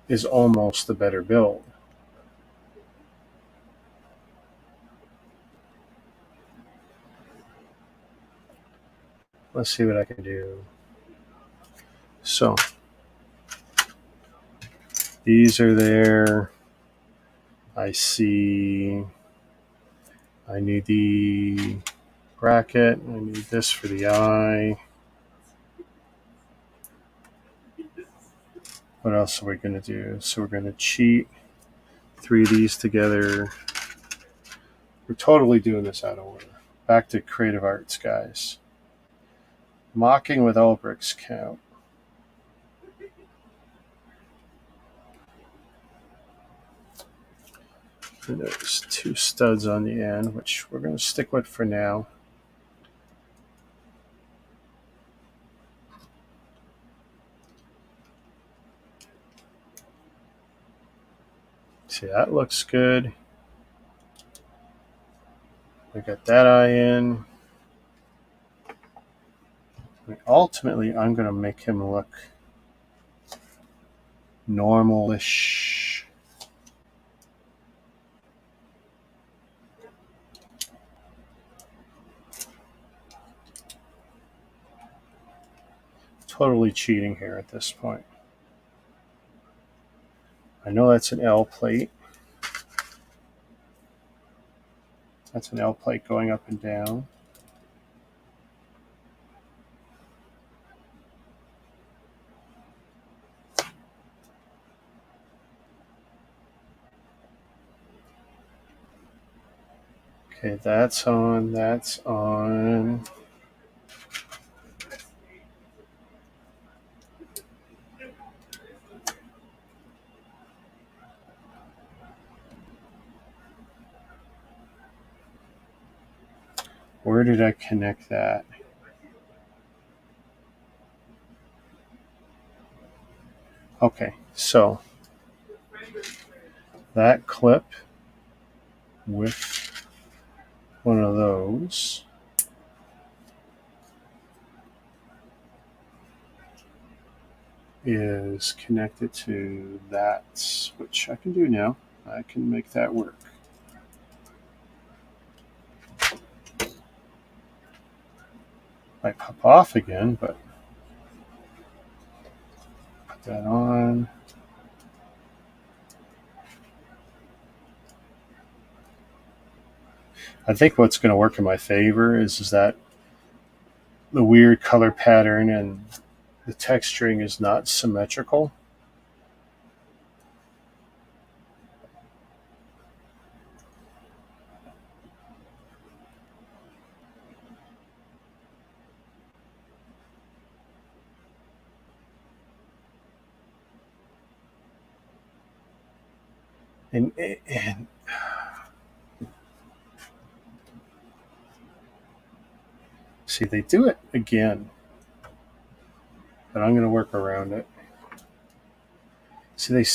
is almost the better build. let's see what I can do. So these are there. I see I need the bracket. I need this for the eye. What else are we going to do? So we're going to cheat 3 of these together. We're totally doing this out of order. Back to creative arts, guys. Mocking with all bricks count. And there's 2 studs on the end, which we're going to stick with for now. See, that looks good. We got that eye in. Ultimately, I'm going to make him look normal-ish. Totally cheating here at this point. I know that's an L plate. That's an L plate going up and down. Okay, that's on, that's on. Where did I connect that? Okay, so that clip with one of those is connected to that, which I can do now. I can make that work. Might pop off again, but put that on. I think what's going to work in my favor is that the weird color pattern and the texturing is not symmetrical. And see, they do it again, but I'm going to work around it. See, they.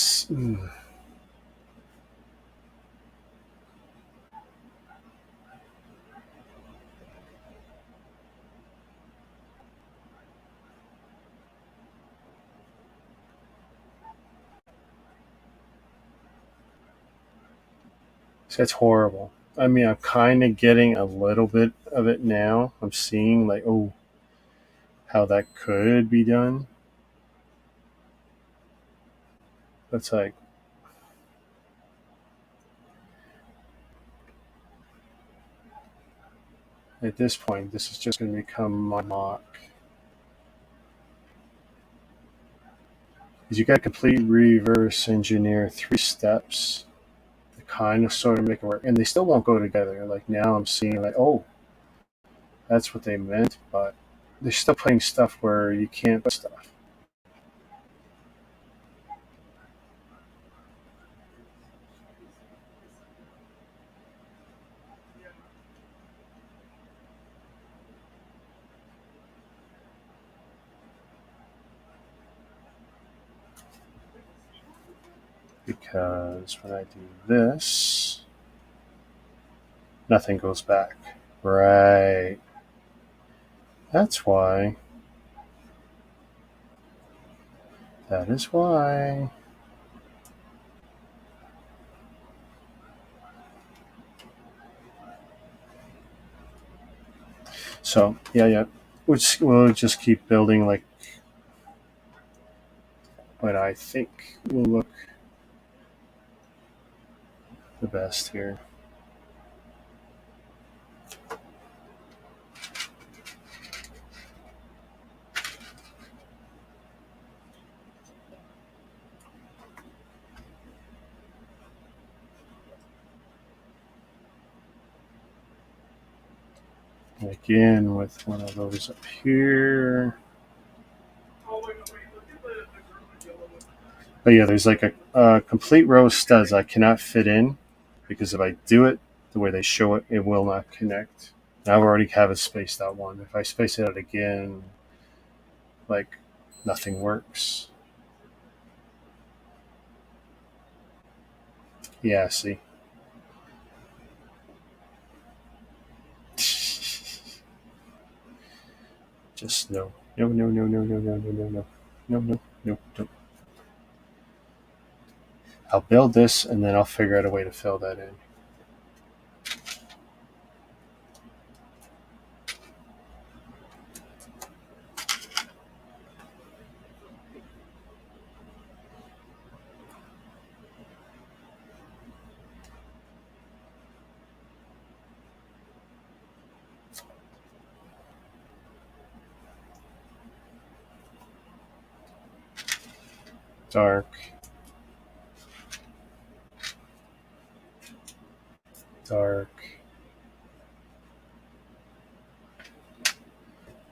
That's horrible. I mean, I'm kind of getting a little bit of it now. I'm seeing, like, oh, how that could be done. It's like, at this point, this is just going to become my mock. Because you got to complete reverse engineer 3 steps to kind of sort of make it work. And they still won't go together. Like, now I'm seeing, like, oh, that's what they meant, but they're still putting stuff where you can't put stuff. Because when I do this, nothing goes back. Right. That's why. That is why. So, yeah. which we'll just keep building like what I think will look the best here. Again, with one of those up here. But yeah, there's like a complete row of studs I cannot fit in because if I do it the way they show it, it will not connect. And I've already have it spaced out one. If I space it out again, like nothing works. Yeah, see. Just no. No, no, no, no, no, no, no, no, no. No, no, no, no. I'll build this and then I'll figure out a way to fill that in. Dark. Dark.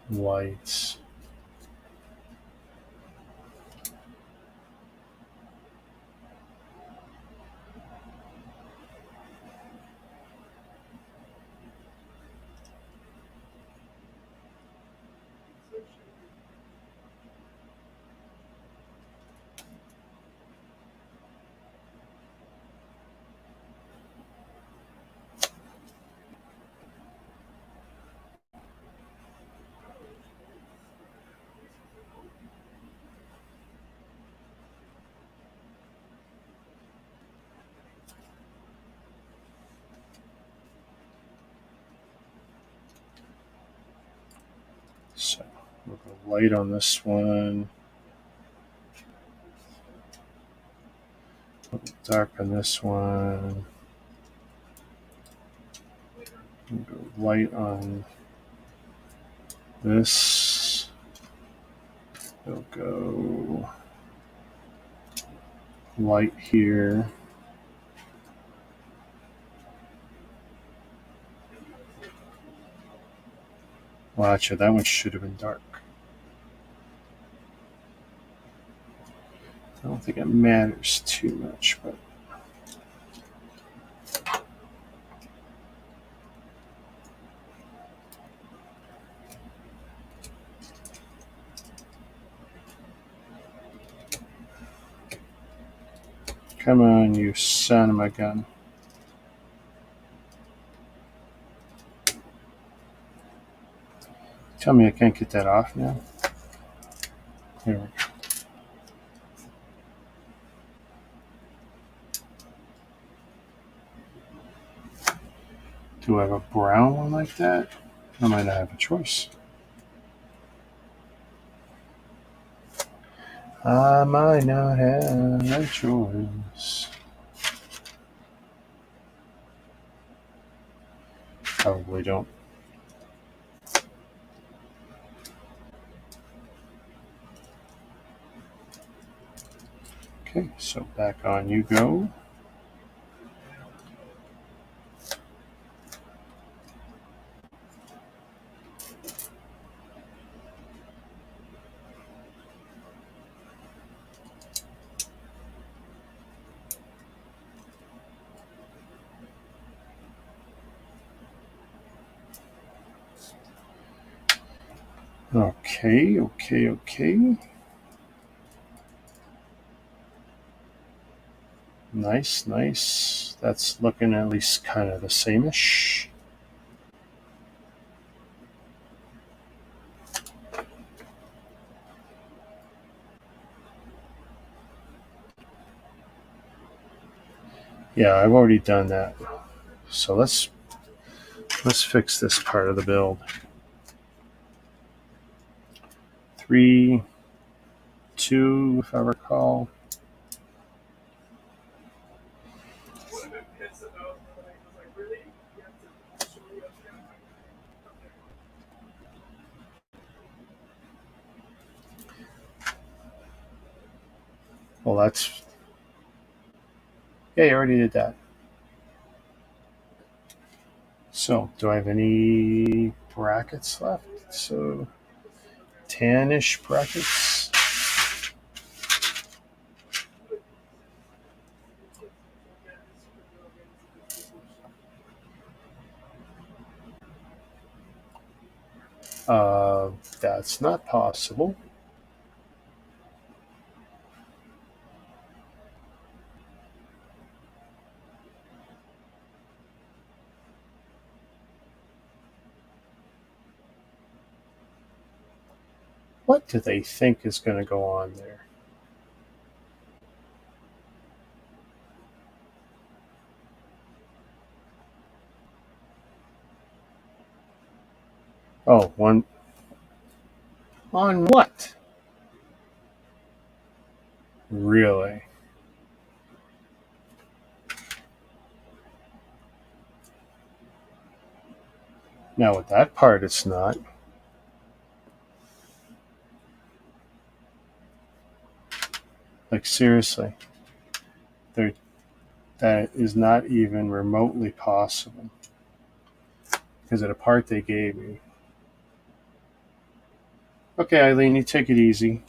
White. So we'll go light on this one. Dark on this one. We'll go light on this. We'll go light here. Well, actually, that one should have been dark. I don't think it matters too much, but come on, you son of a gun. Tell me I can't get that off now. There we go. Do I have a brown one like that? I might not have a choice. I might not have a choice. Probably don't. Okay, so back on you go. Okay. Nice. That's looking at least kind of the same-ish. Yeah, I've already done that. So let's fix this part of the build. 3, 2, if I recall. Well, that's... Yeah, you already did that. So, do I have any brackets left? So, 10-ish brackets. That's not possible. What do they think is going to go on there? Oh, one. On what? Really? Now, with that part, it's not. Like, seriously. That is not even remotely possible. Because of the part they gave me. Okay, Eileen, you take it easy.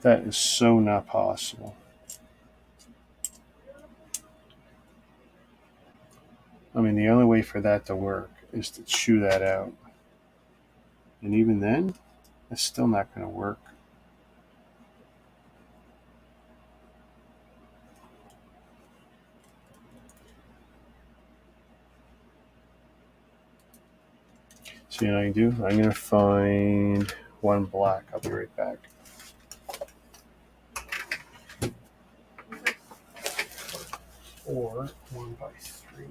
That is so not possible. I mean, the only way for that to work is to chew that out. And even then, it's still not going to work. So, you know what I do? I'm going to find one black. I'll be right back. Or 1x3.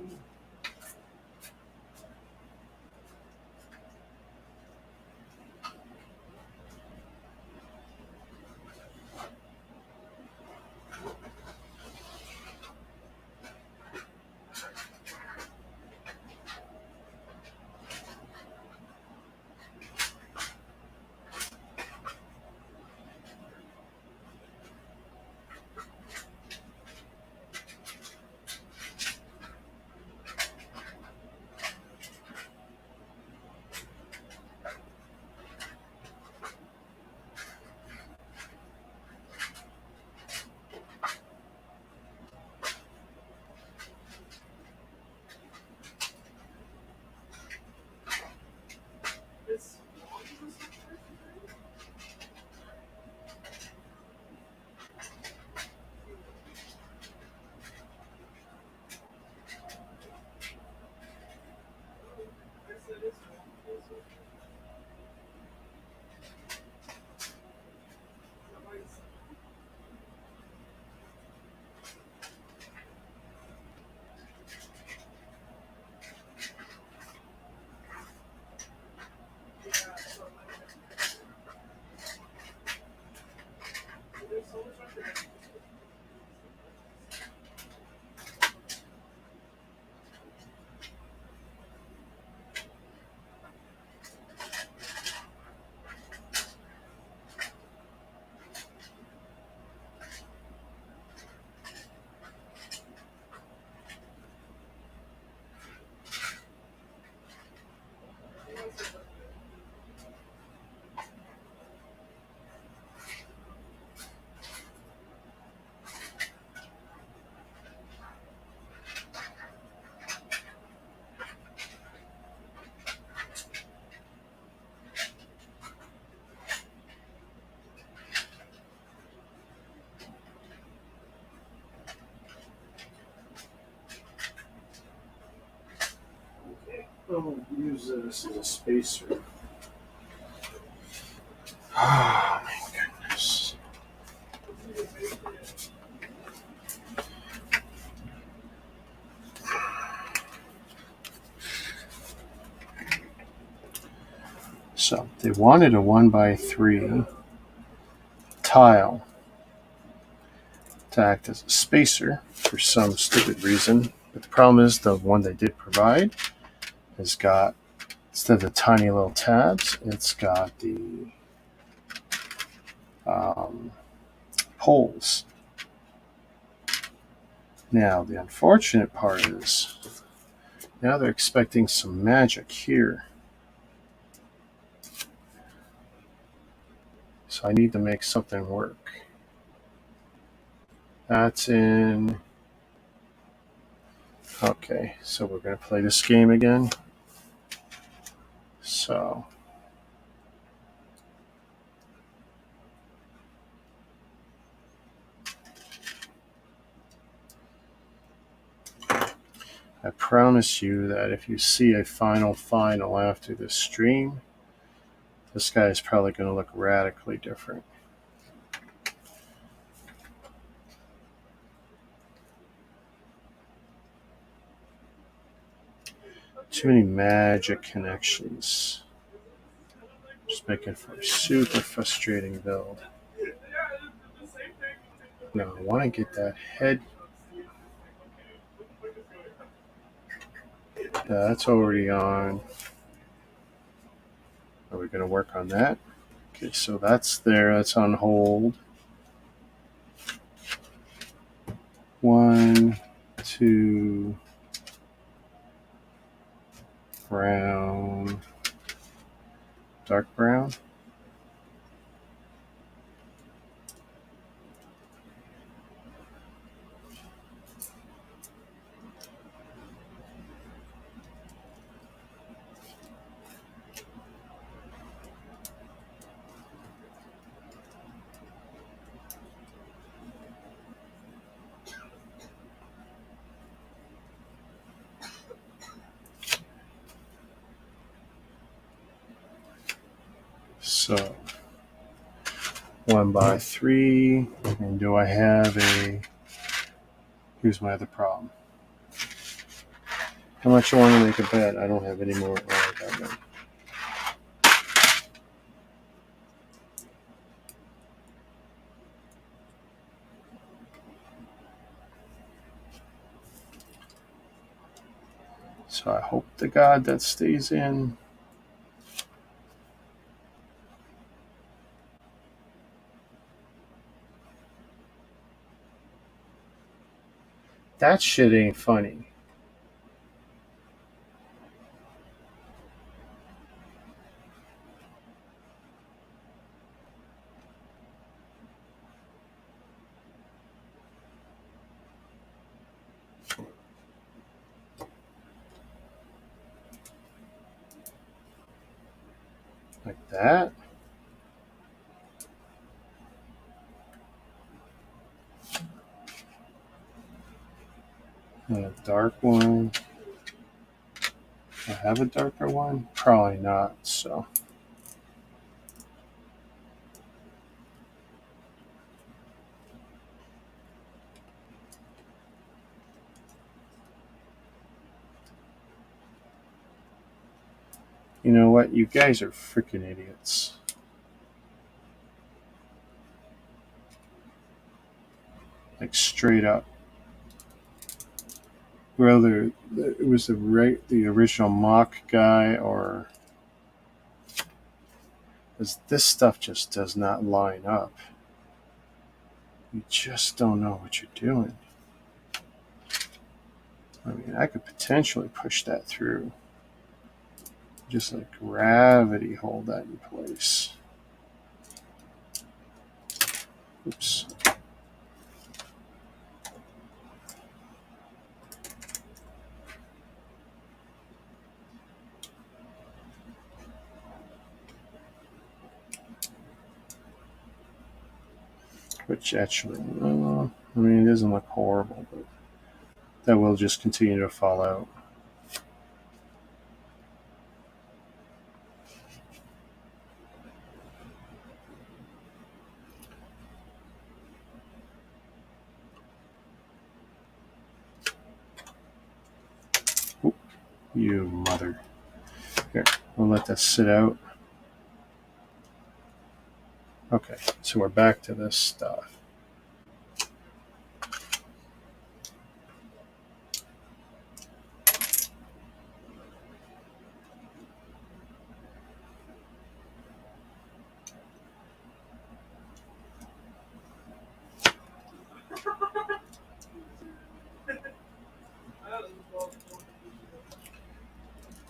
I'll use this as a spacer. Oh my goodness. They wanted a 1x3 tile to act as a spacer for some stupid reason. But the problem is the one they did provide has got, instead of the tiny little tabs, it's got the poles. Now, the unfortunate part is now they're expecting some magic here. So I need to make something work. That's in... Okay, so we're going to play this game again. So... I promise you that if you see a final after this stream, this guy is probably going to look radically different. Too many magic connections. Just making for a super frustrating build. Now I want to get that head. That's already on. Are we going to work on that? Okay, so that's there. That's on hold. 1, 2, brown, dark brown. So 1x3, and do I have a... Here's my other problem. How much I want to make a bet? I don't have any more. Oh, I got one. So I hope to God that stays in. That shit ain't funny. Like that. And a dark one. Do I have a darker one? Probably not, so. You know what? You guys are freaking idiots. Like straight up. Whether it was the original mock guy or... This stuff just does not line up. You just don't know what you're doing. I mean, I could potentially push that through. Just like gravity hold that in place. Oops. Which actually, I mean, it doesn't look horrible, but that will just continue to fall out. Oop, you mother. Here, we'll let that sit out. Okay, so we're back to this stuff.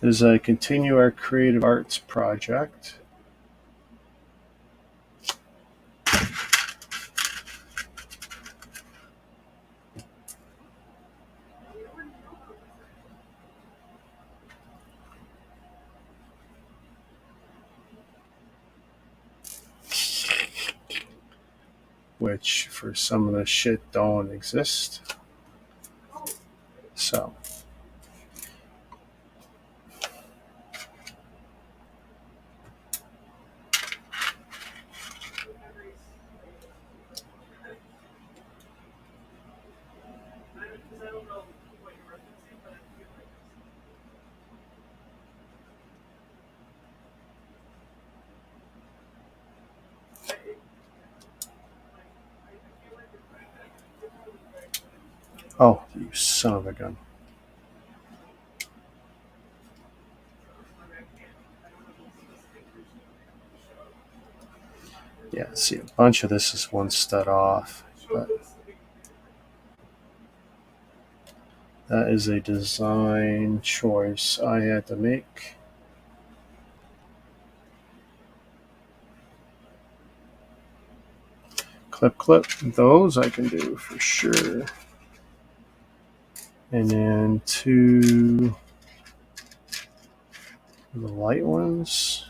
As I continue our creative arts project, which for some of the shit don't exist. So oh, you son of a gun. Yeah, see, a bunch of this is one stud off, but that is a design choice I had to make. Clip, those I can do for sure. And then two the light ones.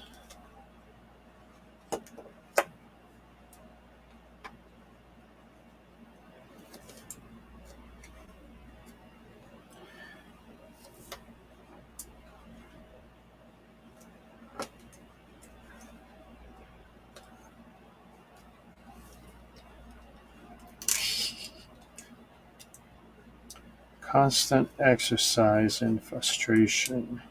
Constant exercise and frustration.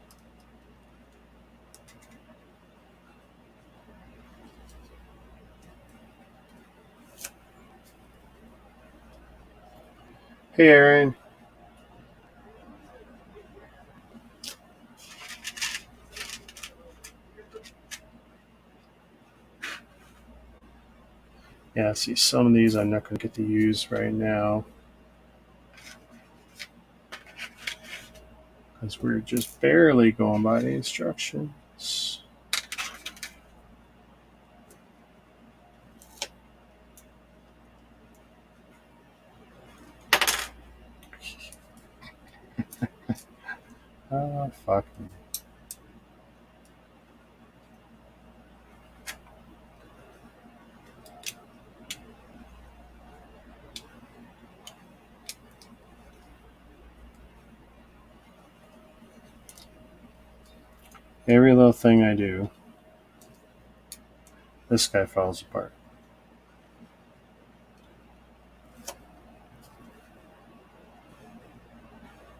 Hey, Aaron. Yeah, see, some of these I'm not going to get to use right now because we're just barely going by the instructions. Oh, fuck me. Every little thing I do, this guy falls apart.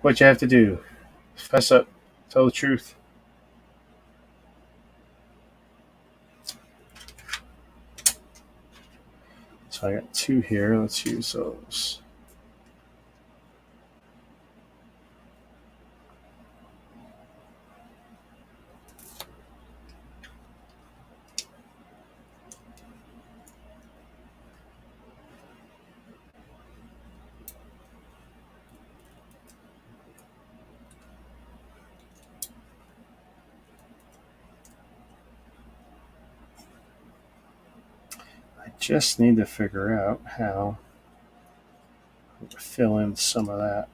What you have to do? Fess up. Tell the truth. So I got two here. Let's use those. I just need to figure out how to fill in some of that.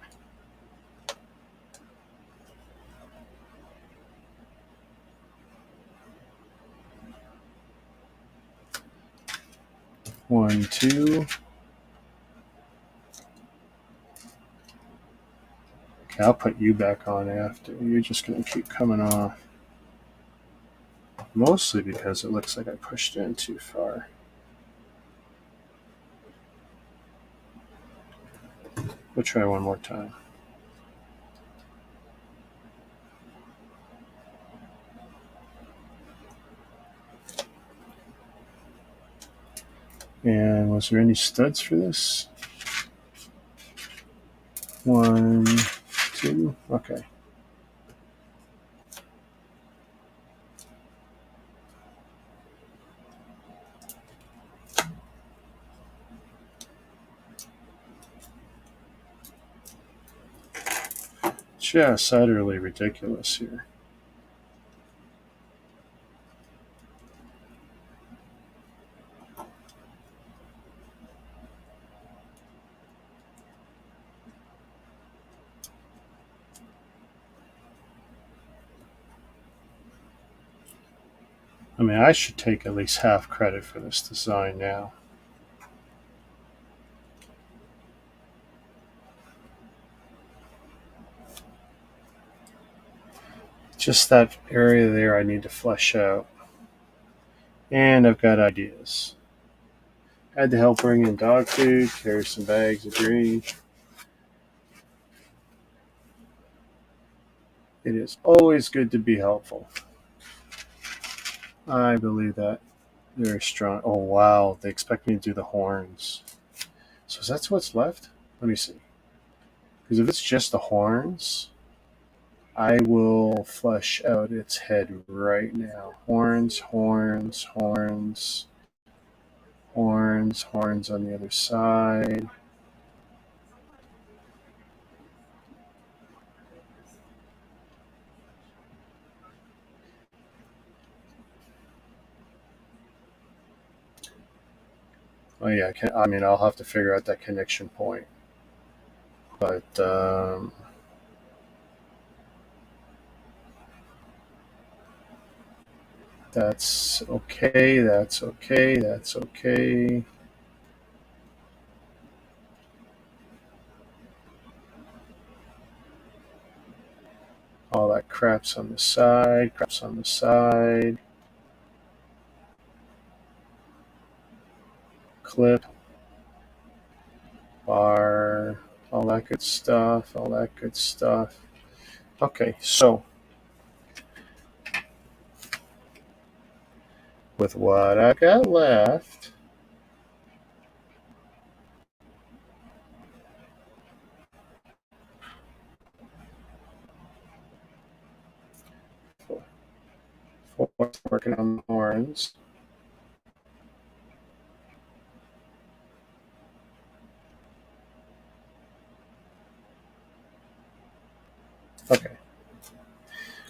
One, two. Okay, I'll put you back on after. You're just going to keep coming off. Mostly because it looks like I pushed in too far. We'll try one more time. And was there any studs for this? 1, 2, okay. Just utterly ridiculous here. I mean, I should take at least half credit for this design now. Just that area there I need to flesh out. And I've got ideas. Had to help bring in dog food, carry some bags of green. It is always good to be helpful. I believe that very strong. Oh, wow. They expect me to do the horns. So that's what's left? Let me see. Because if it's just the horns, I will flesh out its head right now. Horns, horns, horns, horns, horns on the other side. Oh yeah, I mean, I'll have to figure out that connection point. But that's okay, that's okay, that's okay. All that crap's on the side, crap's on the side. Clip, bar, all that good stuff, all that good stuff. Okay, so with what I got left, for working on the horns. Okay, it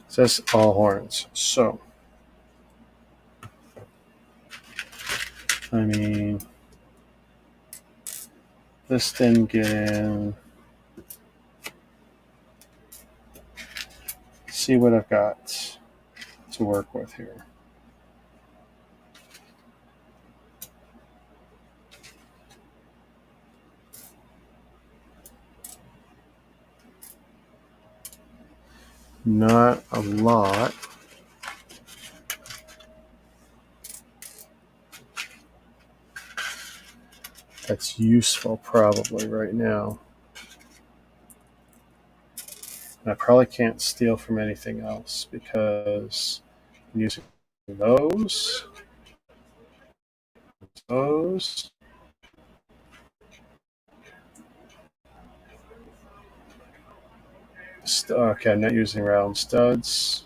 says all horns. So, I mean, this didn't get in. See what I've got to work with here. Not a lot. That's useful probably right now. And I probably can't steal from anything else because I'm using those. Okay, I'm not using round studs.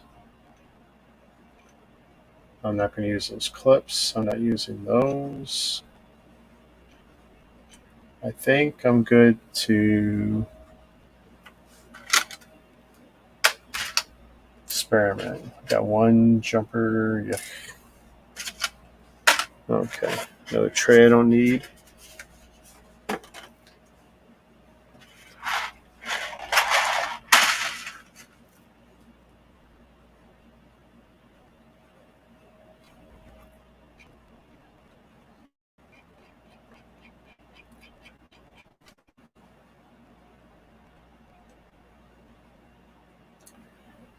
I'm not going to use those clips. I'm not using those. I think I'm good to experiment. Got one jumper. Yeah. Okay. Another tray I don't need.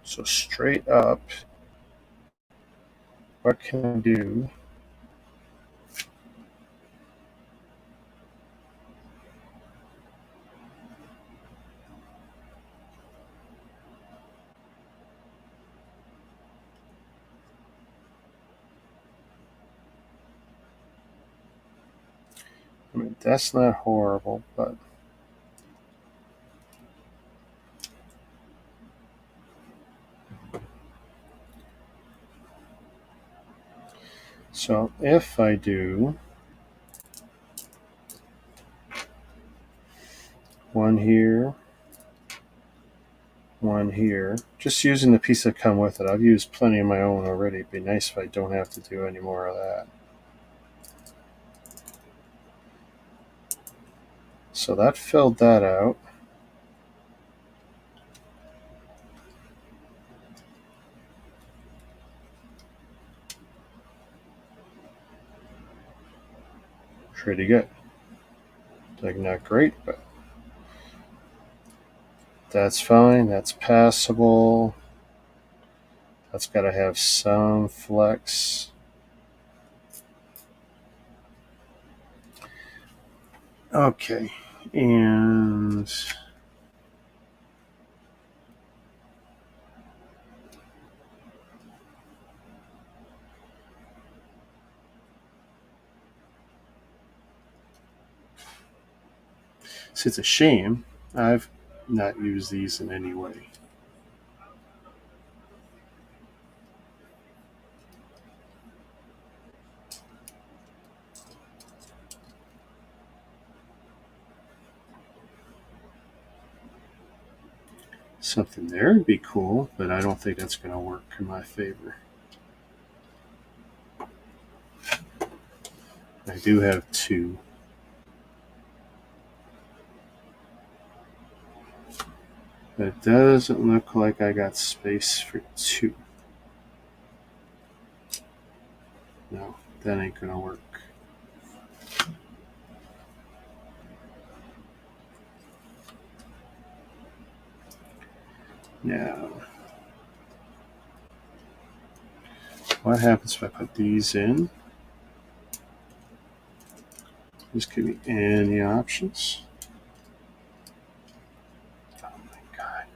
So straight up, what can I do? I mean, that's not horrible, but so if I do one here, one here, just using the piece that come with it. I've used plenty of my own already. It'd be nice if I don't have to do any more of that. So that filled that out. Pretty good. Like, not great, but that's fine. That's passable. That's got to have some flex. Okay, and see, it's a shame I've not used these in any way. Something there would be cool, but I don't think that's going to work in my favor. I do have two. But it doesn't look like I got space for two. No, that ain't going to work. Now, what happens if I put these in? Just give me any options. Oh my god.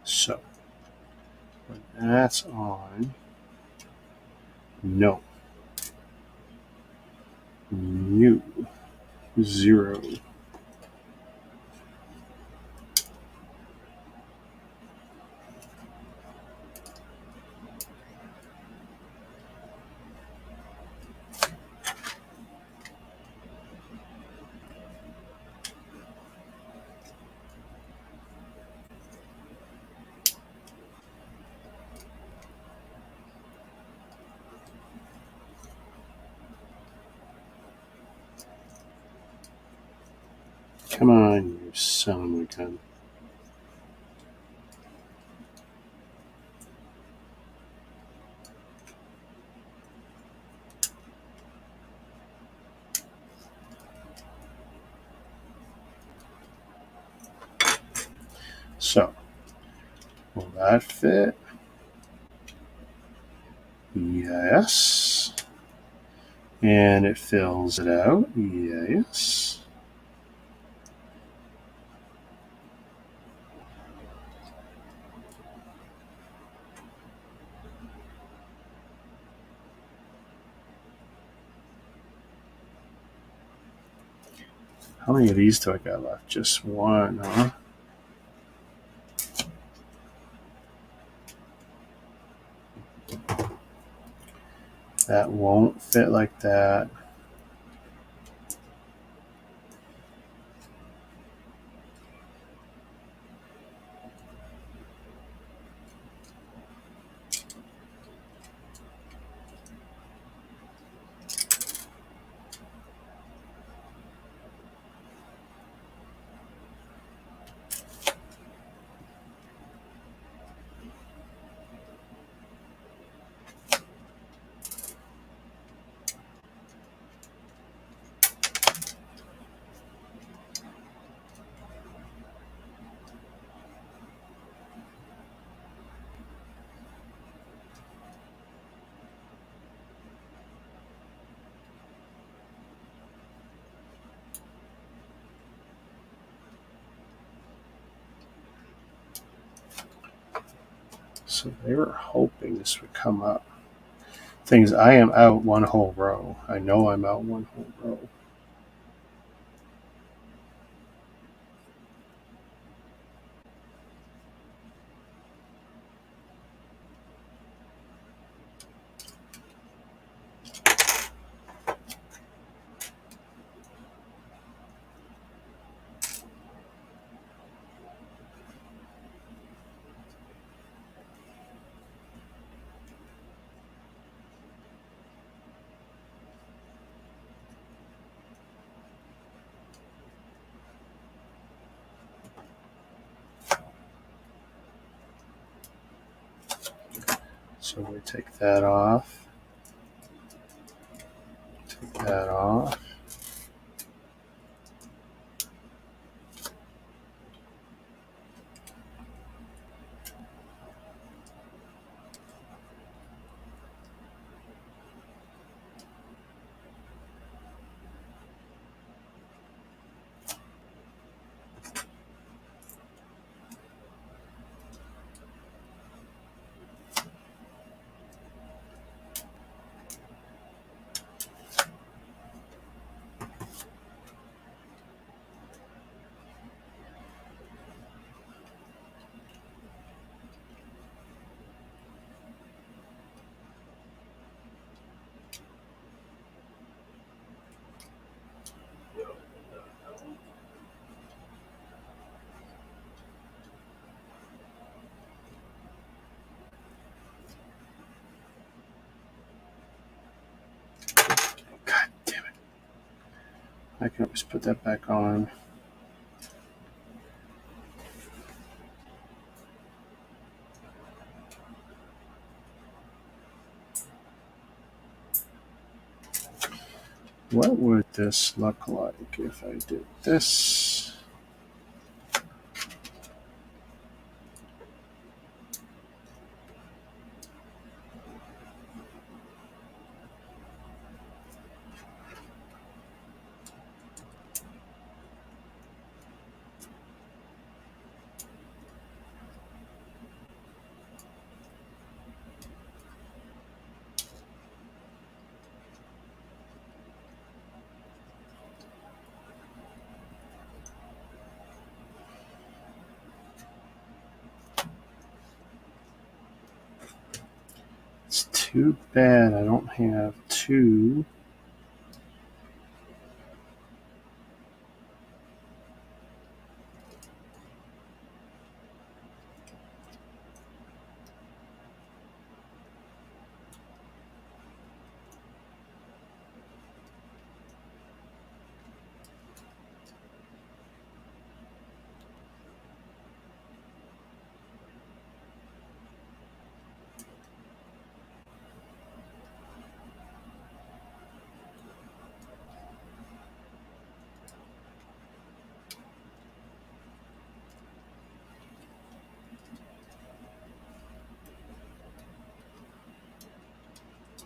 So, when that's on, no. New. 0. Come on, you son of a gun. So, will that fit? Yes. And it fills it out? Yes. How many of these do I got left? Just one, huh? That won't fit like that. So they were hoping this would come up. Things I am out one whole row. I know I'm out one whole row. So we take that off. Take that off. God damn it. I can always put that back on. What would this look like if I did this? It's too bad I don't have two.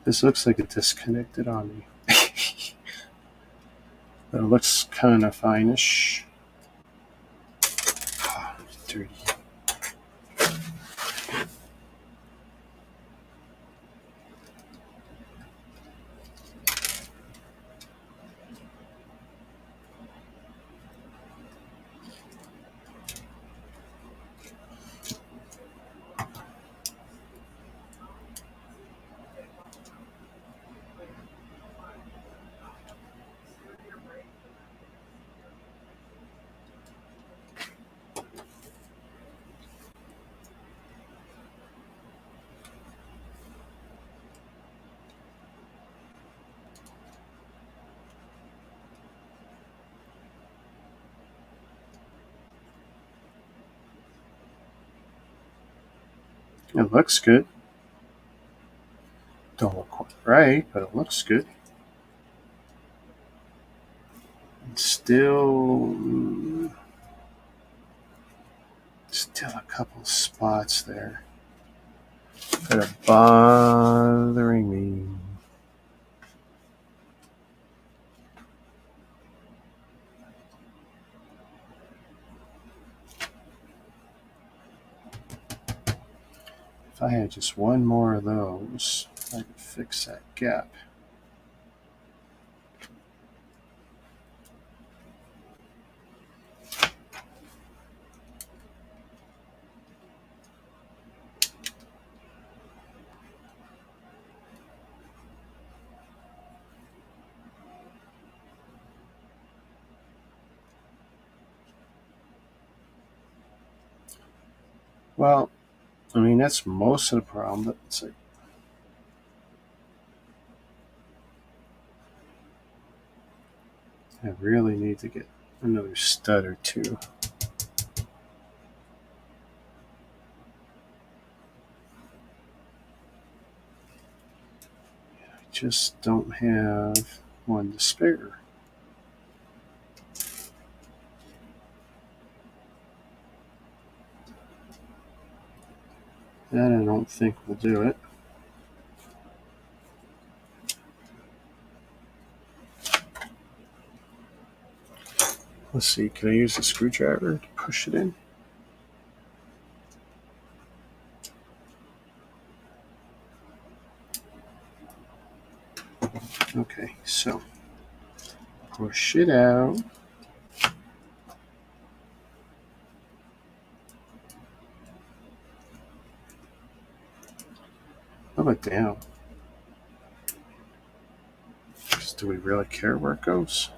This looks like it disconnected on me. But it looks kind of fine-ish. Oh, dirty. It looks good. Don't look quite right, but it looks good. Still a couple spots there that are bothering me. If I had just one more of those, I could fix that gap. Well, I mean, that's most of the problem, but it's like, I really need to get another stud or two. I just don't have one to spare. That I don't think will do it. Let's see, can I use the screwdriver to push it in? Okay, so push it out. How about down? Do we really care where it goes?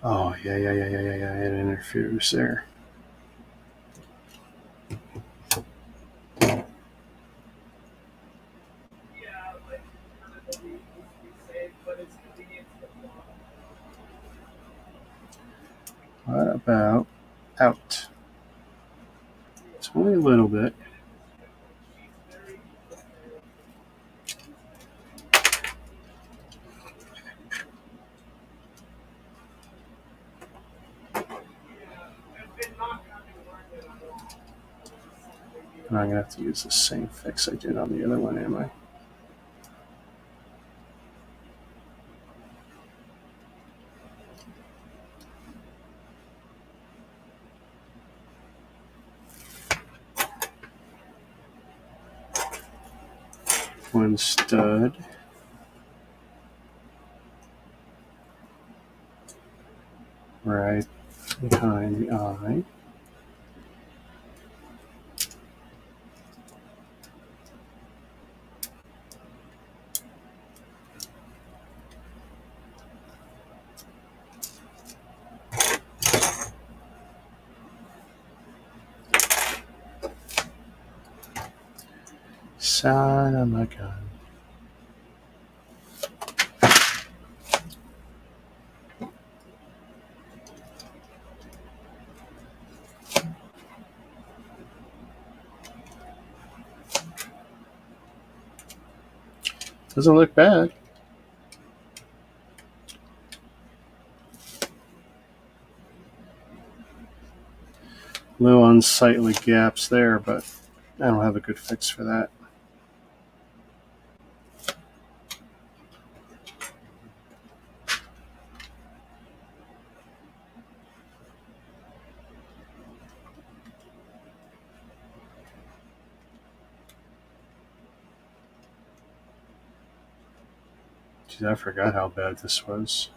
Oh, yeah, it interferes there. What about out? It's only a little bit. I'm going to have to use the same fix I did on the other one, am I? One stud. Right behind the eye. Son of a gun. Doesn't look bad. Little unsightly gaps there, but I don't have a good fix for that. Geez, I forgot how bad this was.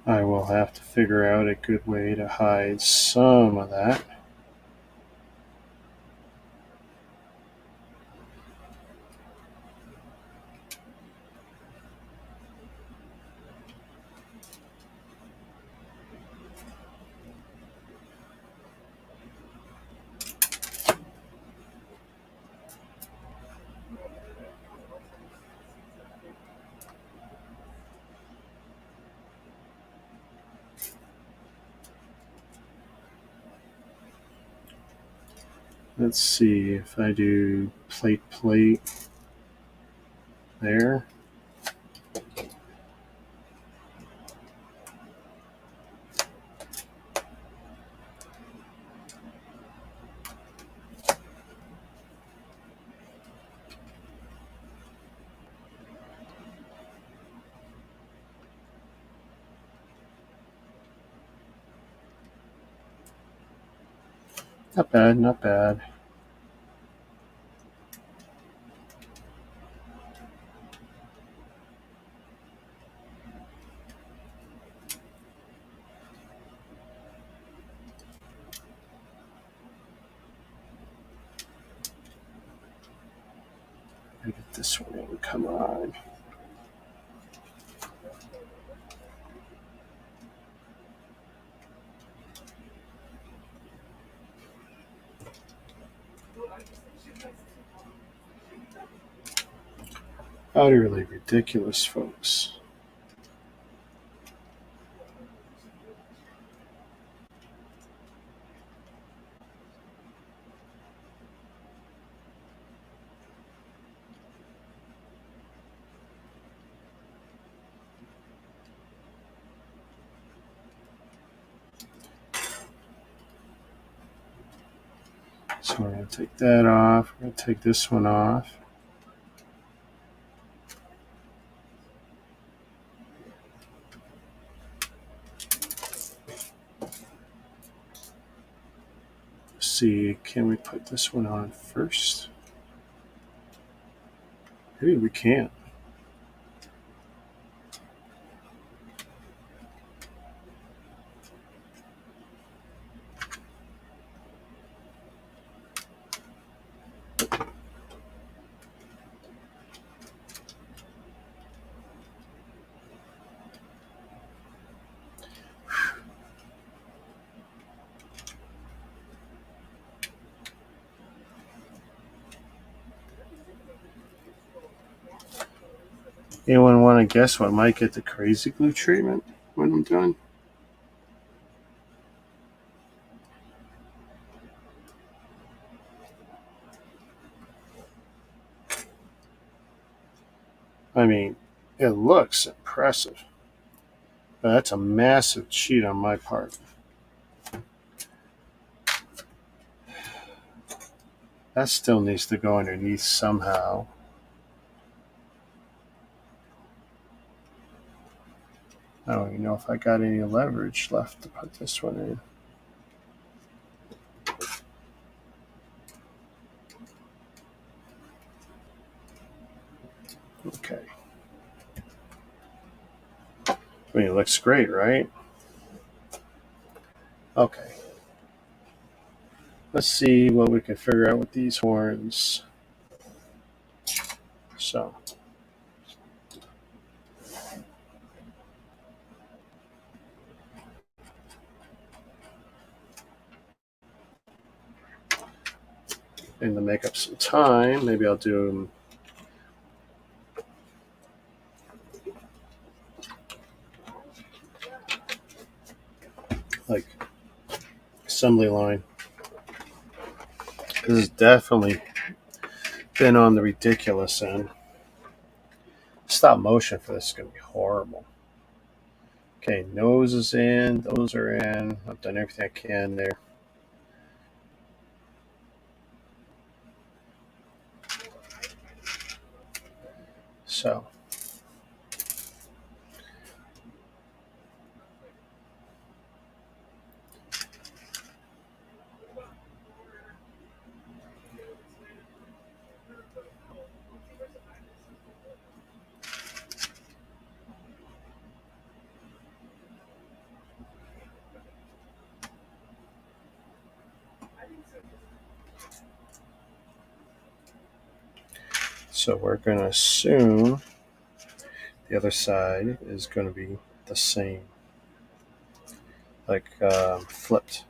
I will have to figure out a good way to hide some of that. Let's see if I do plate there. Not bad, not bad. I get this one in. Come on. Utterly ridiculous, folks. So we're going to take that off. We're going to take this one off. See, can we put this one on first? Maybe we can't. Anyone want to guess what might get the crazy glue treatment when I'm done? I mean, it looks impressive. But that's a massive cheat on my part. That still needs to go underneath somehow. I don't even know if I got any leverage left to put this one in. Okay. I mean, it looks great, right? Okay. Let's see what we can figure out with these horns. So, and to make up some time, maybe I'll do like assembly line. This has definitely been on the ridiculous end. Stop motion for this is going to be horrible. Okay, nose is in, those are in. I've done everything I can there. So, we're going to assume the other side is going to be the same, like flipped.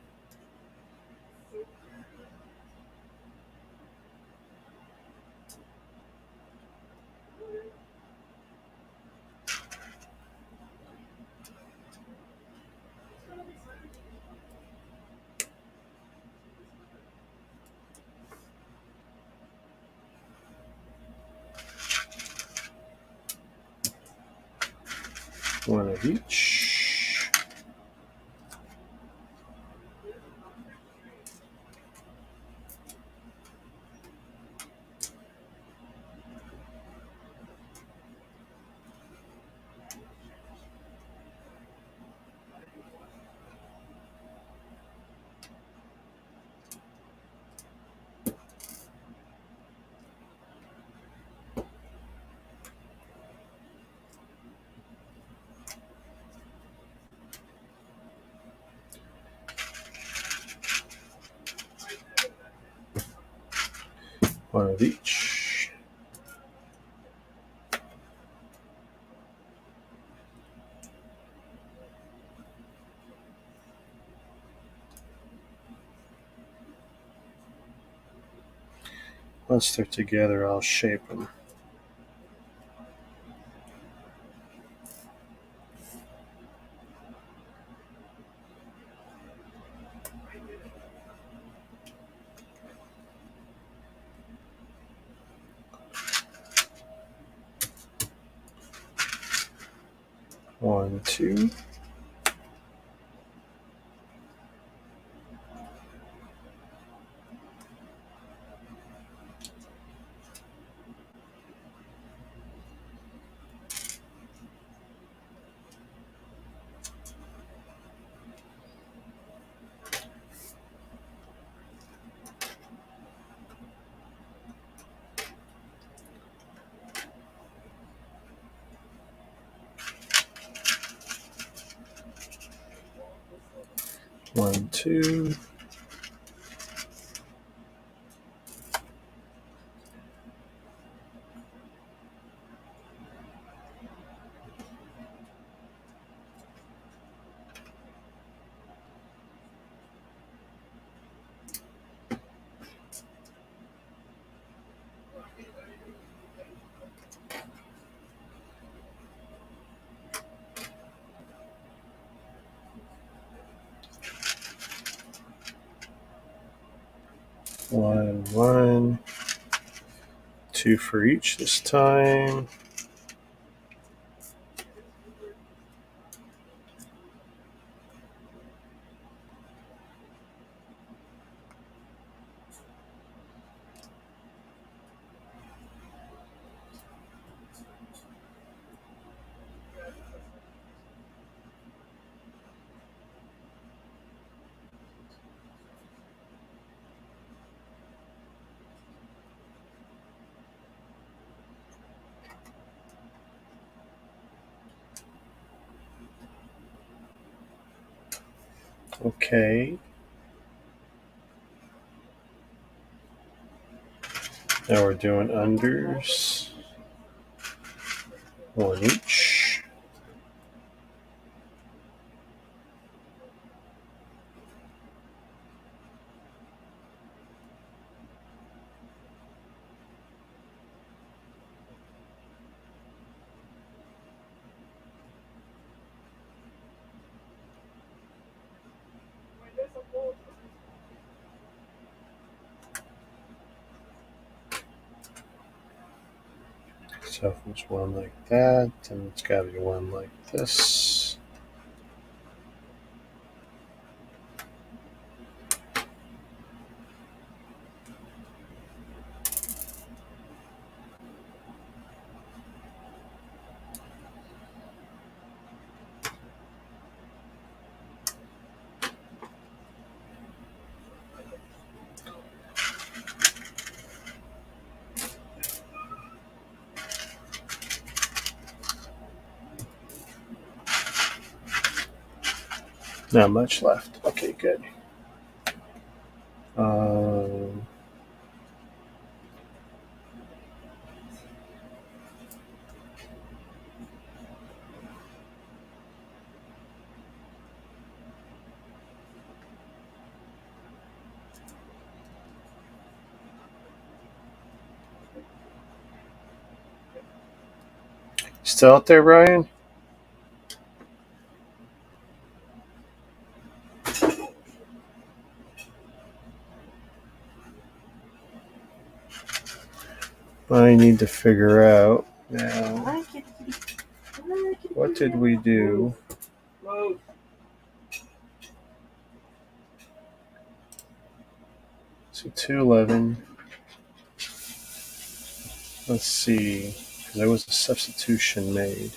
One of each. One of each. Once they're together, I'll shape them. One, two. One, two. One, one. Two for each this time. Okay. Now we're doing unders. One each. So if it's one like that, then it's got to be one like this. Not much left. Okay, good. Still out there, Brian? I need to figure out now. What did we do? So 211. Let's see. There was a substitution made.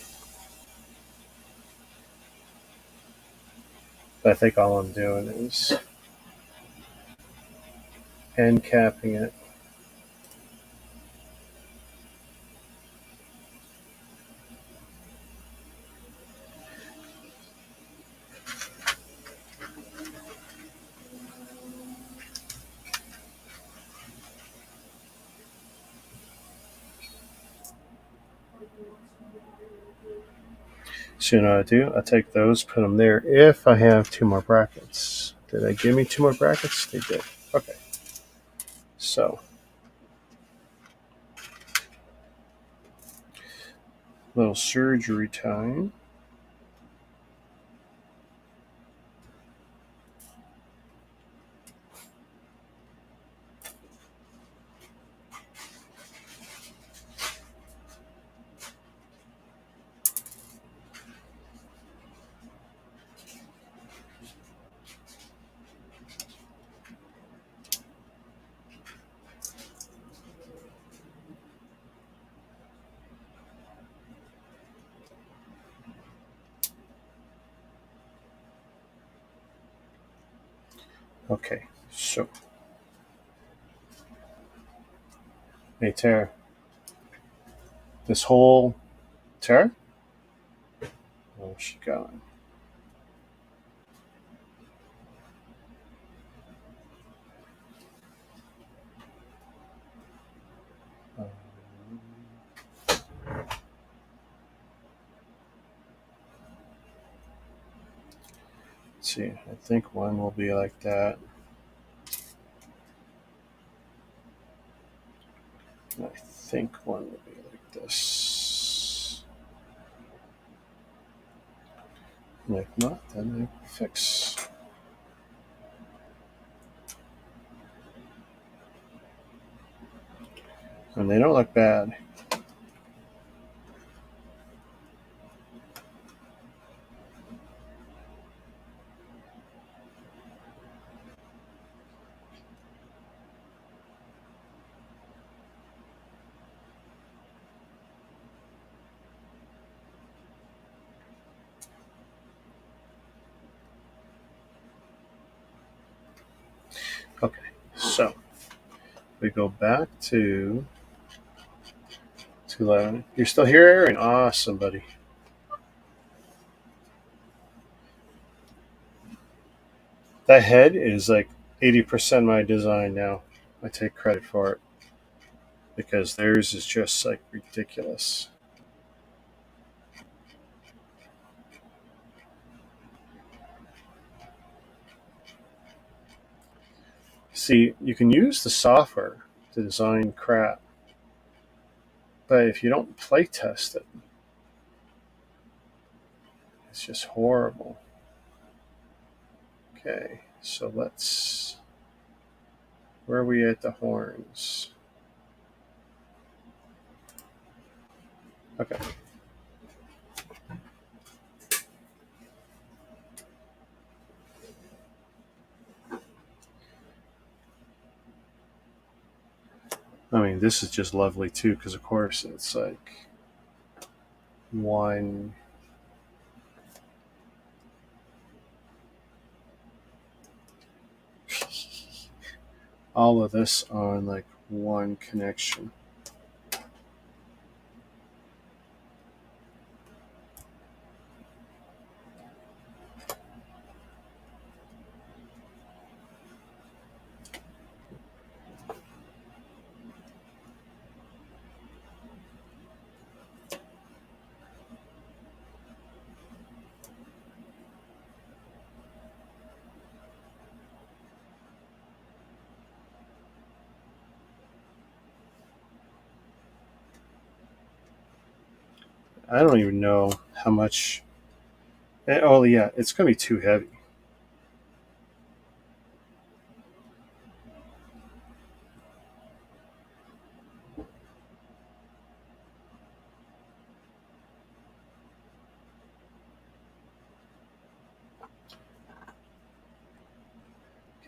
But I think all I'm doing is end capping it. So you know what I do? I take those, put them there if I have two more brackets. Did they give me two more brackets? They did. Okay. So, little surgery time. Okay, so. Hey, Tara. This whole. Tara? Oh, she gone. Um, let's see. I think one will be like that. I think one will be like this. And if not, then I fix. And they don't look bad. Okay, so we go back to 211. You're still here, Aaron? Awesome, buddy. That head is like 80% my design now. I take credit for it because theirs is just like ridiculous. See, you can use the software to design crap, but if you don't play test it, it's just horrible. Okay, so let's. Where are we at the horns? Okay. I mean, this is just lovely too, because of course it's like one. All of this on like one connection. I don't even know how much. Oh yeah, it's gonna be too heavy.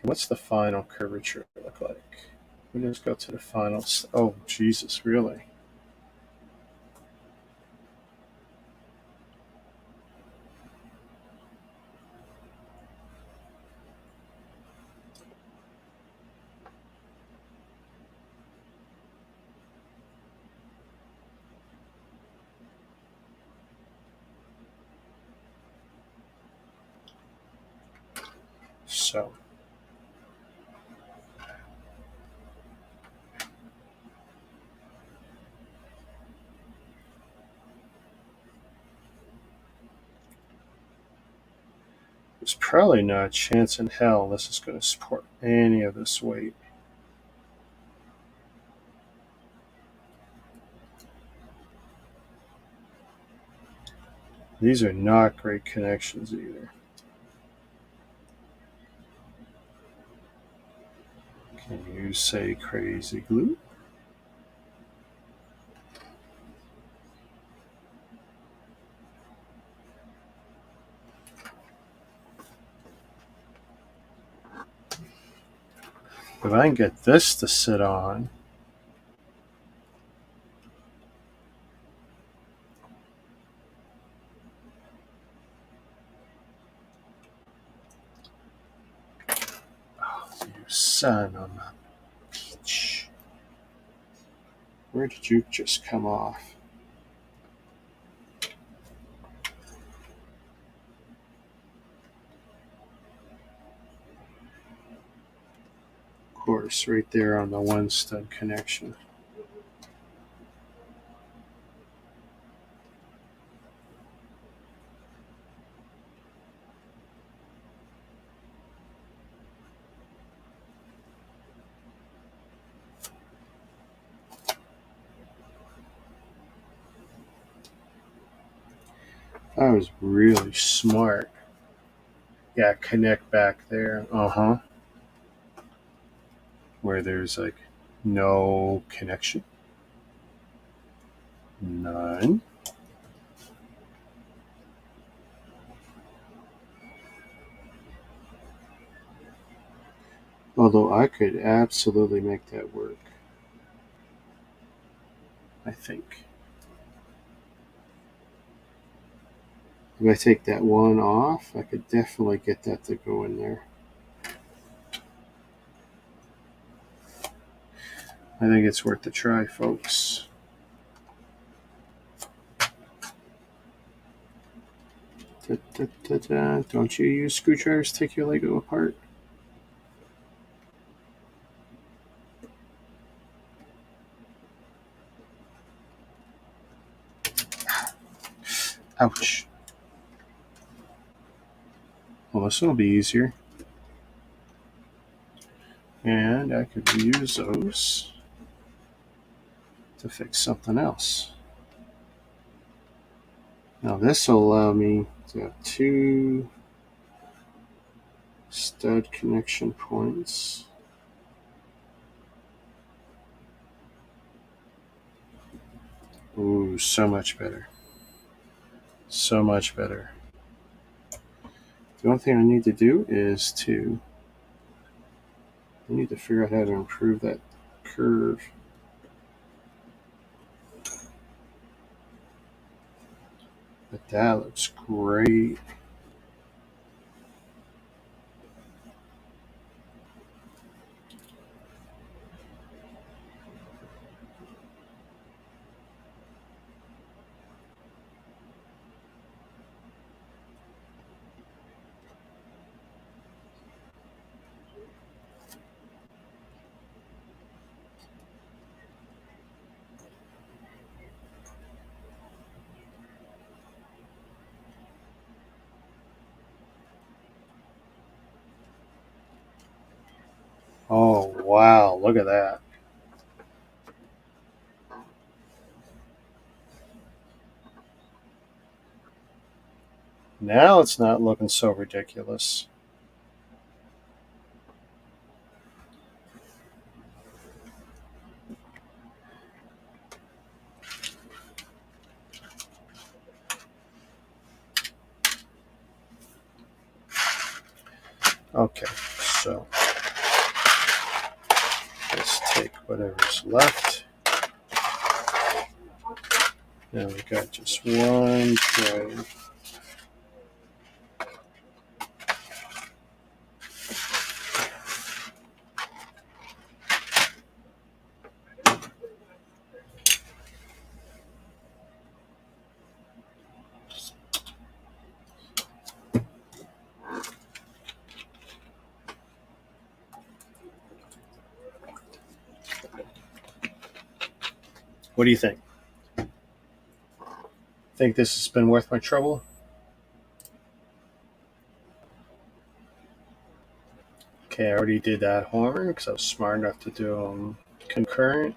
What's the final curvature look like? We just go to the finals. Oh Jesus, really? So There's probably not a chance in hell this is going to support any of this weight. These are not great connections either. Can you say crazy glue? If I can get this to sit on, you son of a peach. Where did you just come off? Of course, right there on the one stud connection. That was really smart. Yeah, connect back there. Where there's like no connection. None. Although I could absolutely make that work. I think. If I take that one off, I could definitely get that to go in there. I think it's worth a try, folks. Don't you use screwdrivers to take your Lego apart? Ouch. Well, this will be easier. And I could reuse those to fix something else. Now this will allow me to have two stud connection points. Ooh, so much better. So much better. The only thing I need to do is I need to figure out how to improve that curve. But that looks great. Oh, wow, look at that. Now it's not looking so ridiculous. Okay, so let's take whatever's left. Now we got just one tray. What do you think? Think this has been worth my trouble? Okay, I already did that horn because I was smart enough to do them concurrent.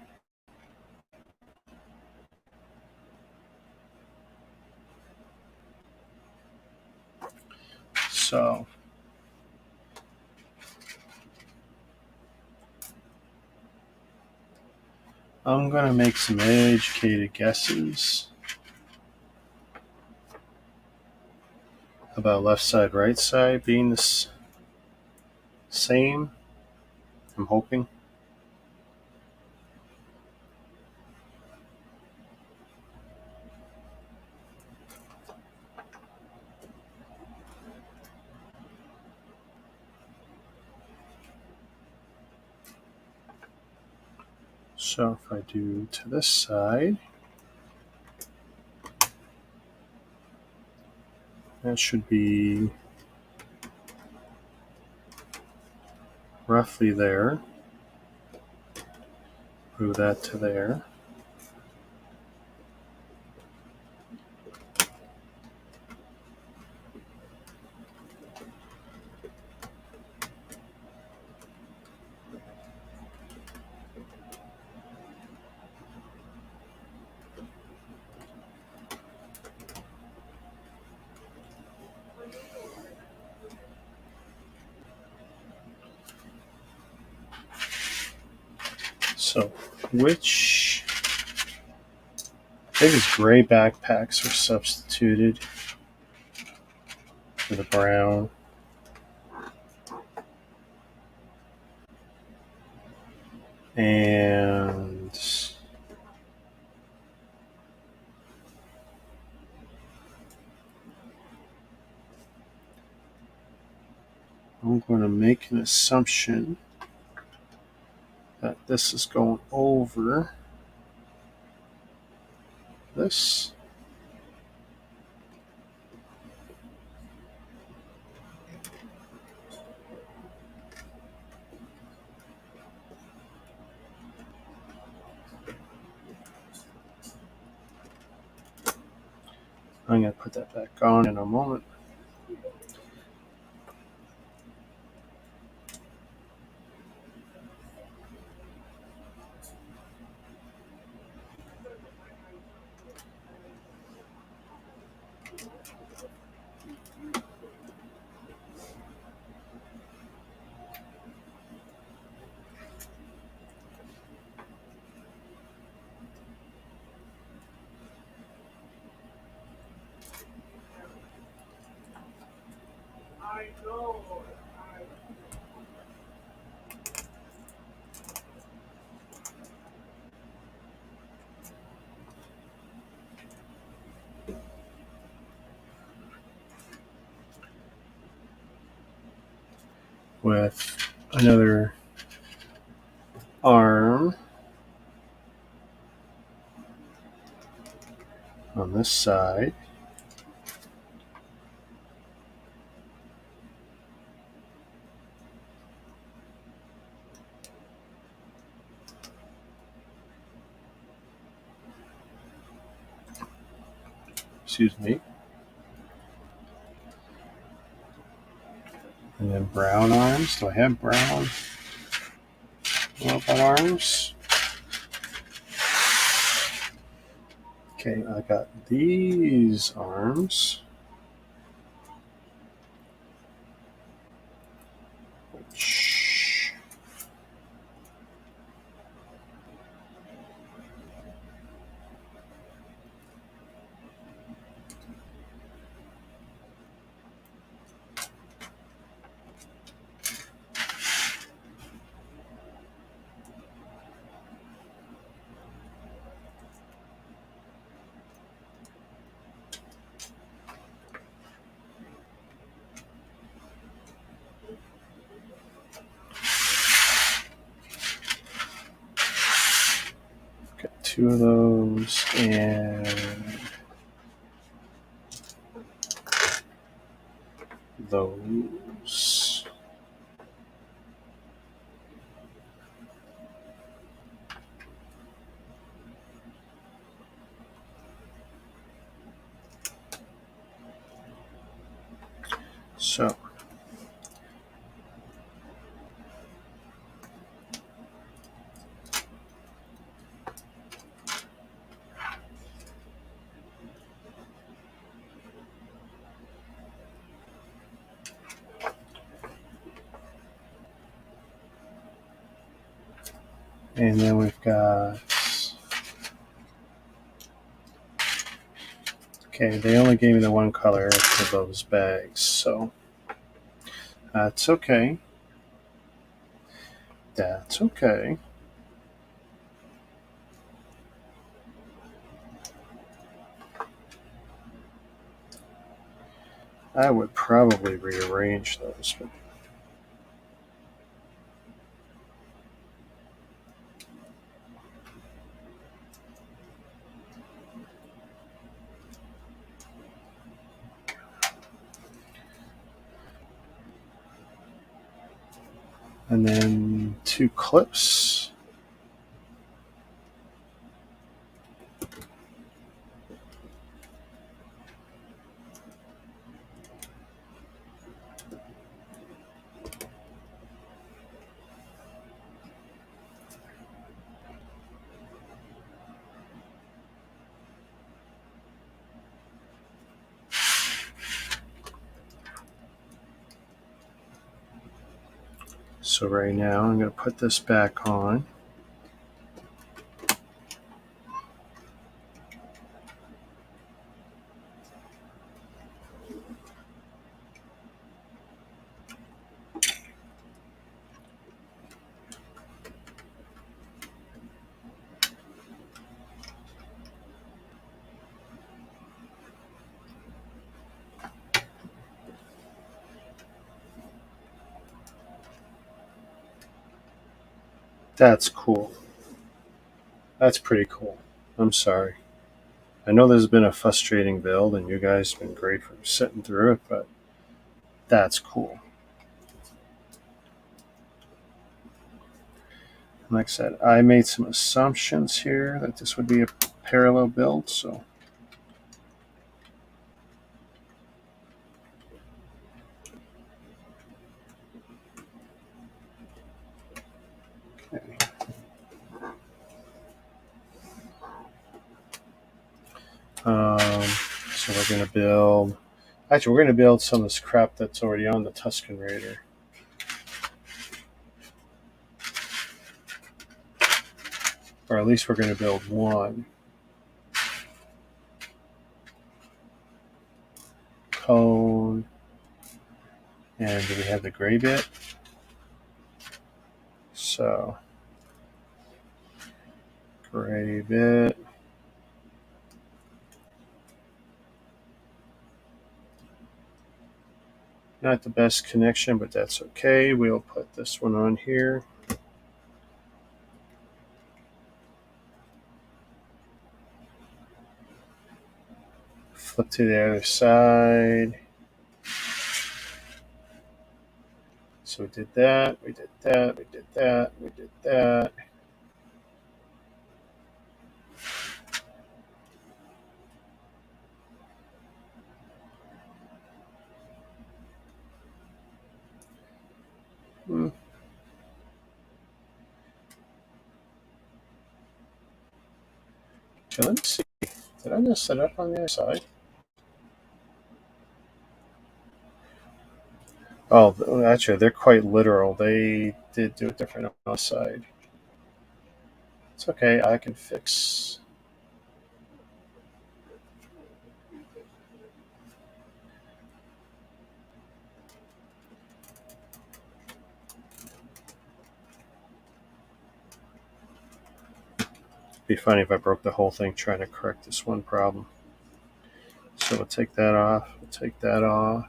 So I'm going to make some educated guesses about left side, right side being the same. I'm hoping. So if I do to this side, that should be roughly there. Move that to there. So which, I think it's gray backpacks are substituted for the brown. And I'm going to make an assumption that this is going over this. I'm going to put that back on in a moment. With another arm on this side. Excuse me. And then brown arms. Do I have brown robot arms? Okay, I got these arms. Which got two of those and those. So And then we've got... Okay, they only gave me the one color for those bags, so that's okay. That's okay. I would probably rearrange those. But and then 2 clips. So right now I'm going to put this back on. That's cool. That's pretty cool. I'm sorry. I know this has been a frustrating build, and you guys have been great for sitting through it, but that's cool. Like I said, I made some assumptions here that this would be a parallel build, so okay. So we're going to build... Actually, we're going to build some of this crap that's already on the Tusken Raider. Or at least we're going to build one. Cone. And do we have the gray bit? So, gray bit. Not the best connection, but that's okay. We'll put this one on here. Flip to the other side. So we did that, we did that, we did that, we did that. Okay, let me see. Did I mess set up on the other side? Oh, actually, they're quite literal. They did do it different on the side. It's okay, I can fix. It'd be funny if I broke the whole thing trying to correct this one problem. So we'll take that off, we'll take that off.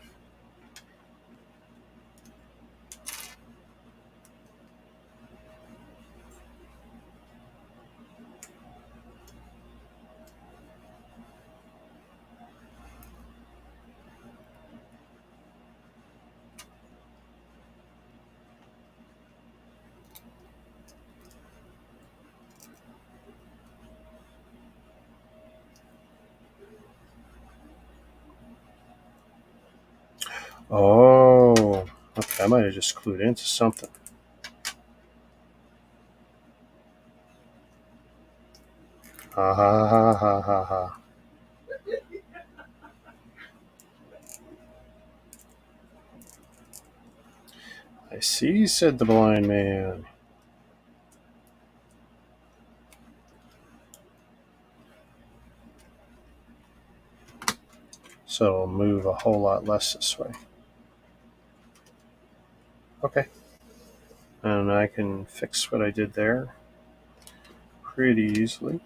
Oh, okay, I might have just clued into something. Ha ha ha ha ha ha. I see, said the blind man. So it'll move a whole lot less this way. Okay. And I can fix what I did there pretty easily.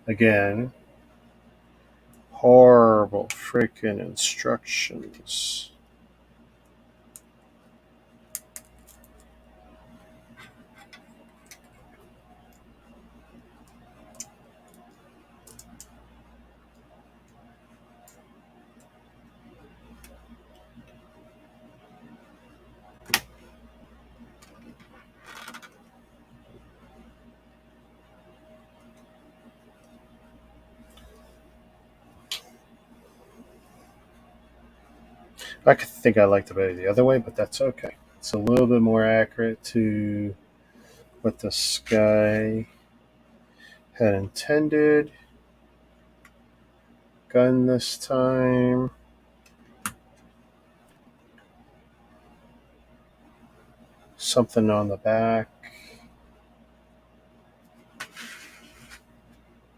Again, horrible freaking instructions. I think I liked it better the other way, but that's okay. It's a little bit more accurate to what the sky had intended. Gun this time. Something on the back.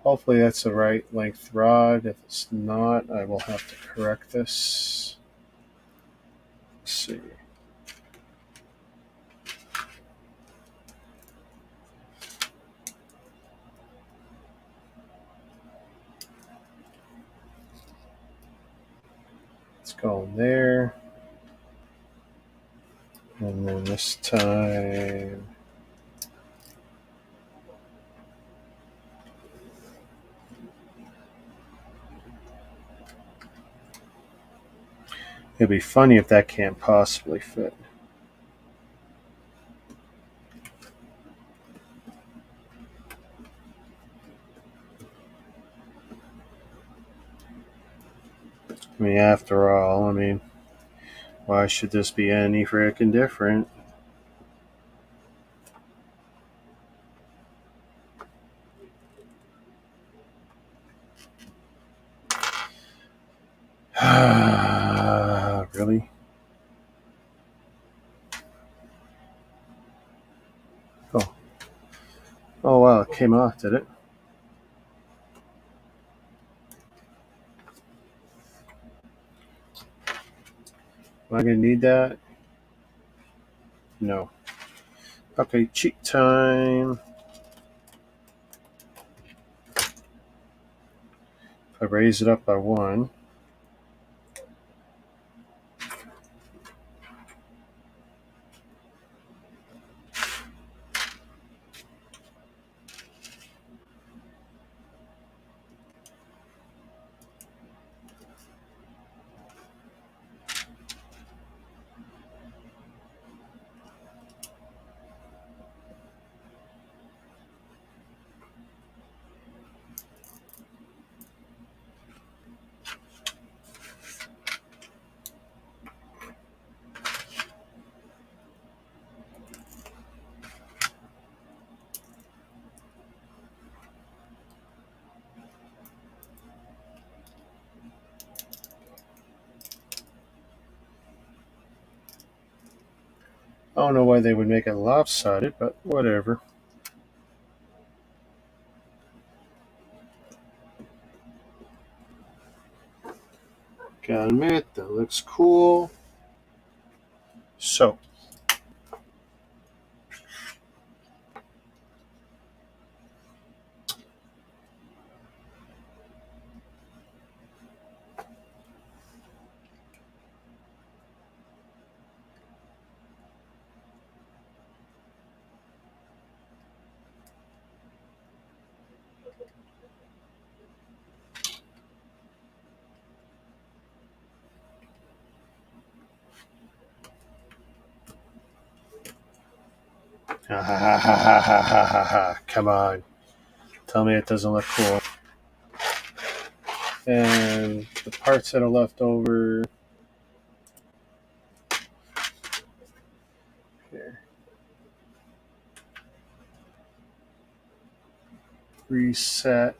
Hopefully that's the right length rod. If it's not, I will have to correct this. Let's see. It's going there. And then this time, it'd be funny if that can't possibly fit. I mean, after all, why should this be any freaking different? Really? Oh wow, it came off, did it? Am I gonna need that? No. Okay, cheat time. If I raise it up by 1. I don't know why they would make it lopsided, but whatever. Gotta admit, that looks cool. So, come on. Tell me it doesn't look cool. And the parts that are left over here. Reset.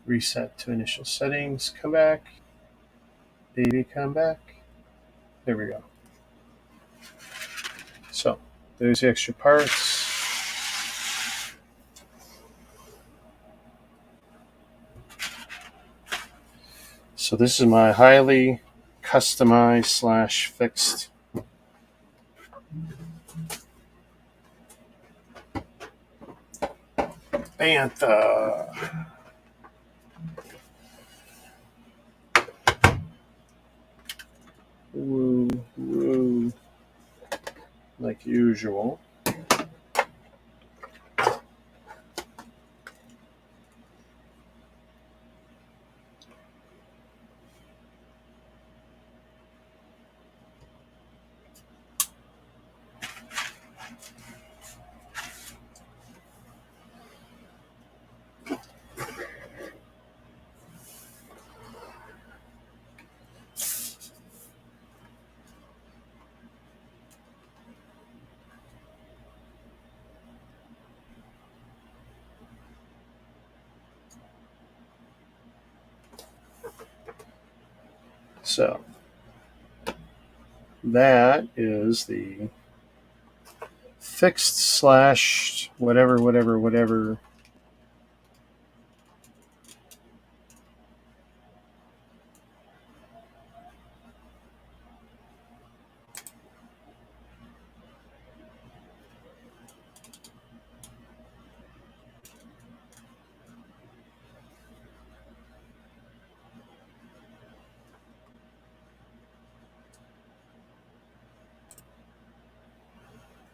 Reset to initial settings. Come back. Baby, come back. There we go. So there's the extra parts. So this is my highly customized / fixed Bantha. Woo, woo. Like usual. So that is the fixed / whatever.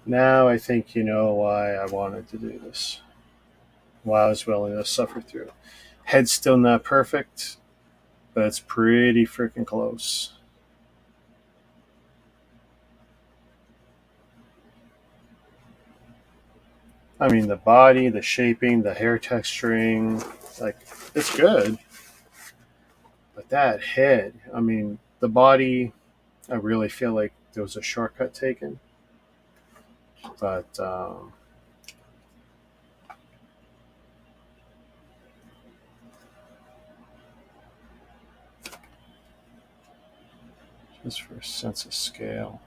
Now I think you know why I wanted to do this. Why I was willing to suffer through. Head's still not perfect, but it's pretty freaking close. I mean, the body, the shaping, the hair texturing, like, it's good. But that head, I mean, the body, I really feel like there was a shortcut taken. But just for a sense of scale.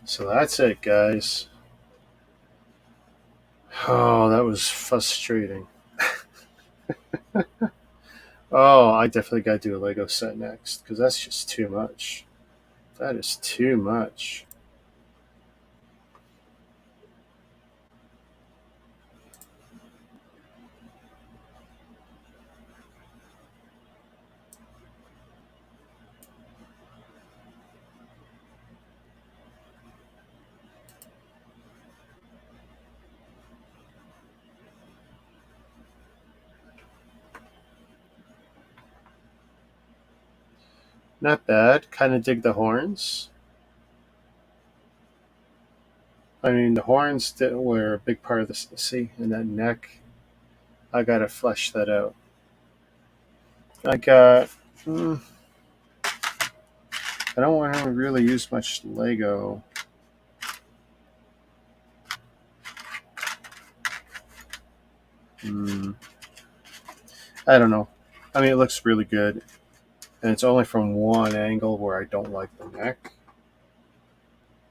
So that's it, guys. Oh, that was frustrating. Oh, I definitely got to do a Lego set next because that's just too much. That is too much. Not bad. Kind of dig the horns. I mean, the horns were a big part of the see, and that neck. I gotta flesh that out. I got. I don't want to really use much Lego. I don't know. I mean, it looks really good, and it's only from one angle where I don't like the neck.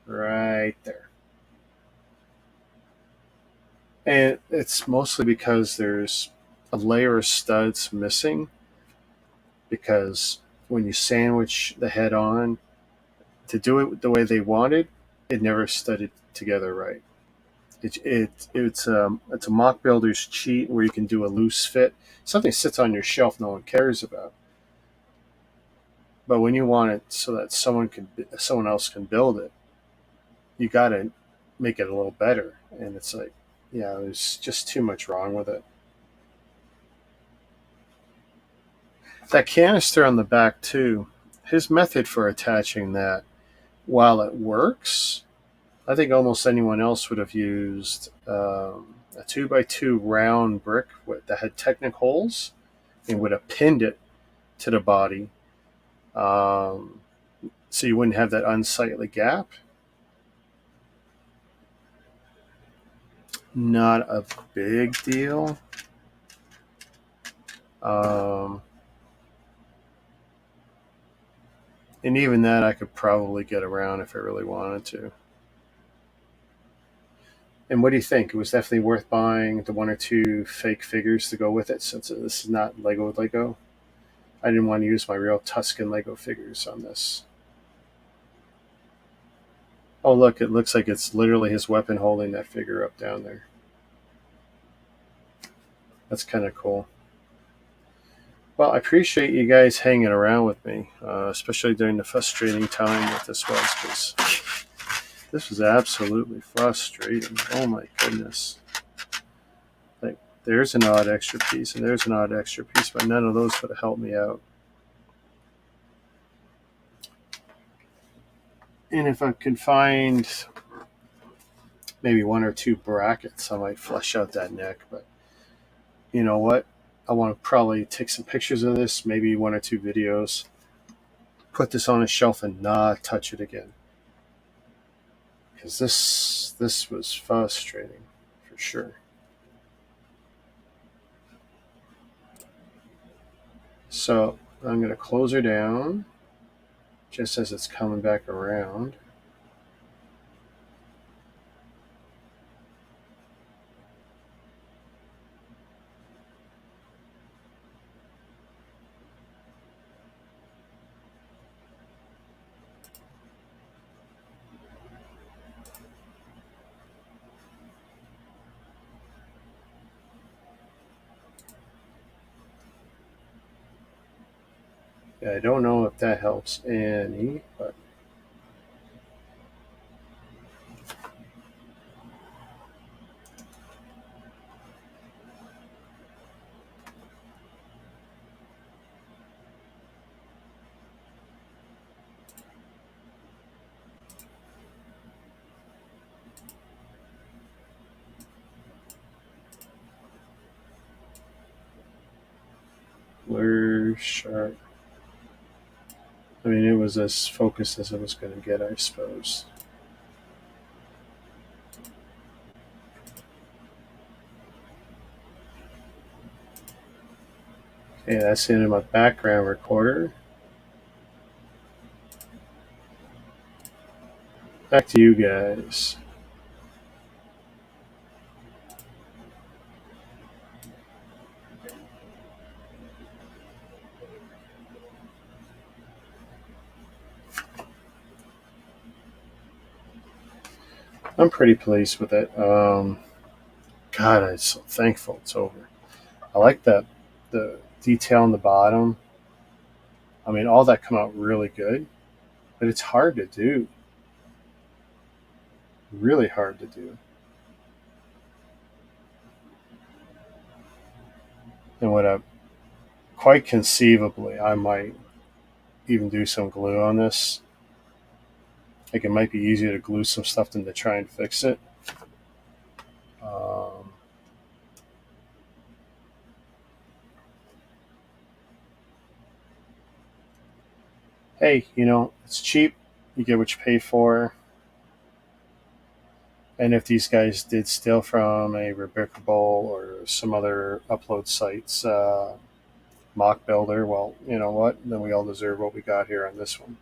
Right there. And it's mostly because there's a layer of studs missing because when you sandwich the head on to do it the way they wanted, it never studded together right. It's a mock builder's cheat where you can do a loose fit. Something sits on your shelf no one cares about, but when you want it so that someone else can build it, you got to make it a little better. And it's like, yeah, there's just too much wrong with it. That canister on the back too. His method for attaching that, while it works, I think almost anyone else would have used a 2x2 round brick that had Technic holes and would have pinned it to the body So you wouldn't have that unsightly gap. Not a big deal. And even that I could probably get around if I really wanted to. And what do you think? It was definitely worth buying the one or two fake figures to go with it, since this is not Lego. I didn't want to use my real Tusken Lego figures on this. Oh, look, it looks like it's literally his weapon holding that figure up down there. That's kind of cool. Well, I appreciate you guys hanging around with me, especially during the frustrating time that this was, because this was absolutely frustrating. Oh my goodness. Like, there's an odd extra piece, and there's an odd extra piece, but none of those would have helped me out. And if I can find maybe one or two brackets, I might flesh out that neck. But you know what? I want to probably take some pictures of this, maybe one or two videos, put this on a shelf and not touch it again. Because this was frustrating for sure. So I'm going to close her down just as it's coming back around. Yeah, I don't know if that helps any, but blur sharp. I mean, it was as focused as it was going to get, I suppose. Okay, that's the end of my background recorder. Back to you guys. I'm pretty pleased with it. God, I'm so thankful it's over. I like that the detail on the bottom. I mean, all that come out really good, but it's hard to do. Really hard to do. And what I quite conceivably, I might even do some glue on this. Like, it might be easier to glue some stuff than to try and fix it. Um, hey, it's cheap. You get what you pay for. And if these guys did steal from a Replicable or some other upload sites, mock builder, well, you know what? Then we all deserve what we got here on this one.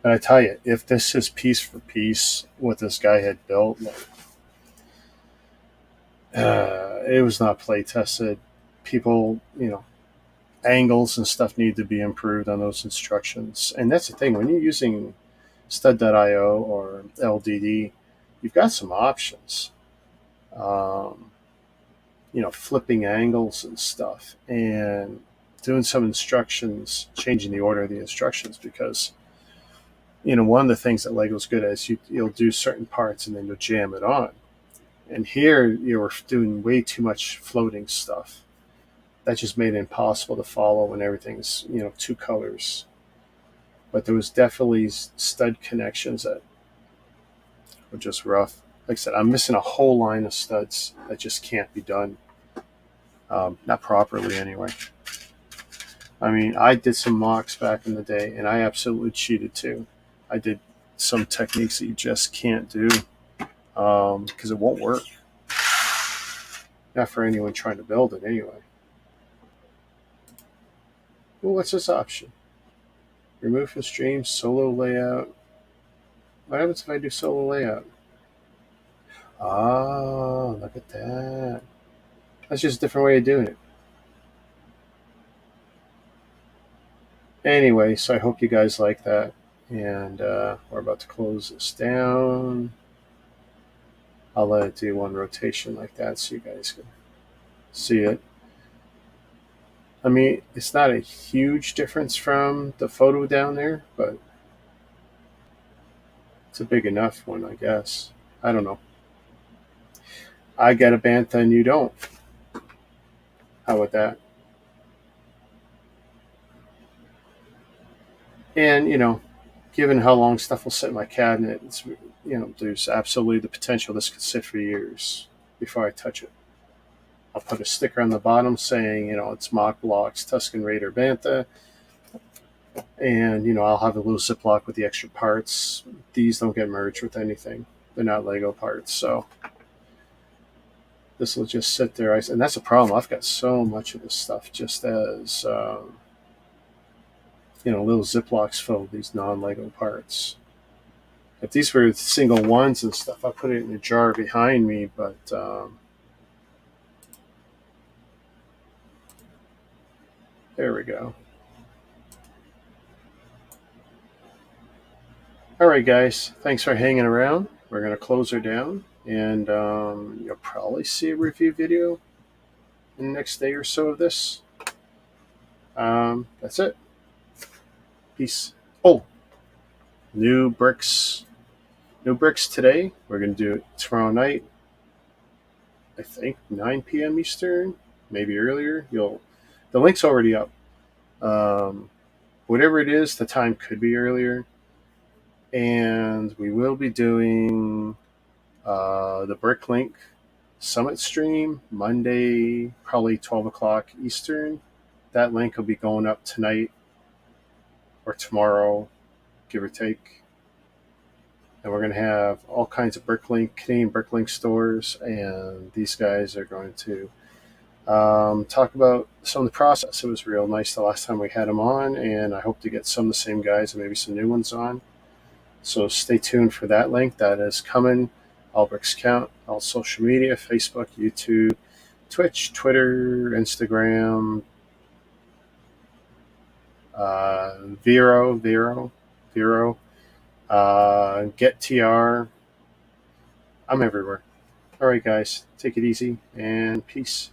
And I tell you, if this is piece for piece what this guy had built, it was not play tested. People, angles and stuff need to be improved on those instructions. And that's the thing, when you're using stud.io or LDD, you've got some options. Um, flipping angles and stuff, and doing some instructions, changing the order of the instructions, because one of the things that Lego's good at is you'll do certain parts and then you'll jam it on. And here you were doing way too much floating stuff. That just made it impossible to follow when everything's two colors. But there was definitely stud connections that were just rough. Like I said, I'm missing a whole line of studs that just can't be done. Not properly, anyway. I mean, I did some mocks back in the day, and I absolutely cheated too. I did some techniques that you just can't do because it won't work. Not for anyone trying to build it anyway. Well, what's this option? Remove from stream, solo layout. What happens if I do solo layout? Oh, look at that. That's just a different way of doing it. Anyway, so I hope you guys like that. And we're about to close this down. I'll let it do one rotation like that so you guys can see it. I mean, it's not a huge difference from the photo down there, but it's a big enough one, I guess. I don't know. I get a Bantha and you don't. How about that? And, given how long stuff will sit in my cabinet, there's absolutely the potential this could sit for years before I touch it. I'll put a sticker on the bottom saying, it's Mock Blocks Tusken Raider Bantha. And, I'll have a little Ziploc with the extra parts. These don't get merged with anything. They're not Lego parts. So this will just sit there. And that's a problem. I've got so much of this stuff just as, little Ziplocs filled with these non-Lego parts. If these were single ones and stuff, I'd put it in a jar behind me. But there we go. All right, guys. Thanks for hanging around. We're going to close her down. And you'll probably see a review video in the next day or so of this. That's it. Peace. Oh, new bricks. New bricks today. We're going to do it tomorrow night. I think 9 p.m. Eastern, maybe earlier. The link's already up. Whatever it is, the time could be earlier. And we will be doing the Bricklink Summit stream Monday, probably 12 o'clock Eastern. That link will be going up tonight or tomorrow, give or take. And we're going to have all kinds of Canadian Bricklink stores, and these guys are going to talk about some of the process. It was real nice the last time we had them on, and I hope to get some of the same guys and maybe some new ones on. So stay tuned for that link. That is coming. All Bricks Count, all social media, Facebook, YouTube, Twitch, Twitter, Instagram, Vero, Get TR. I'm everywhere. All right, guys, take it easy and peace.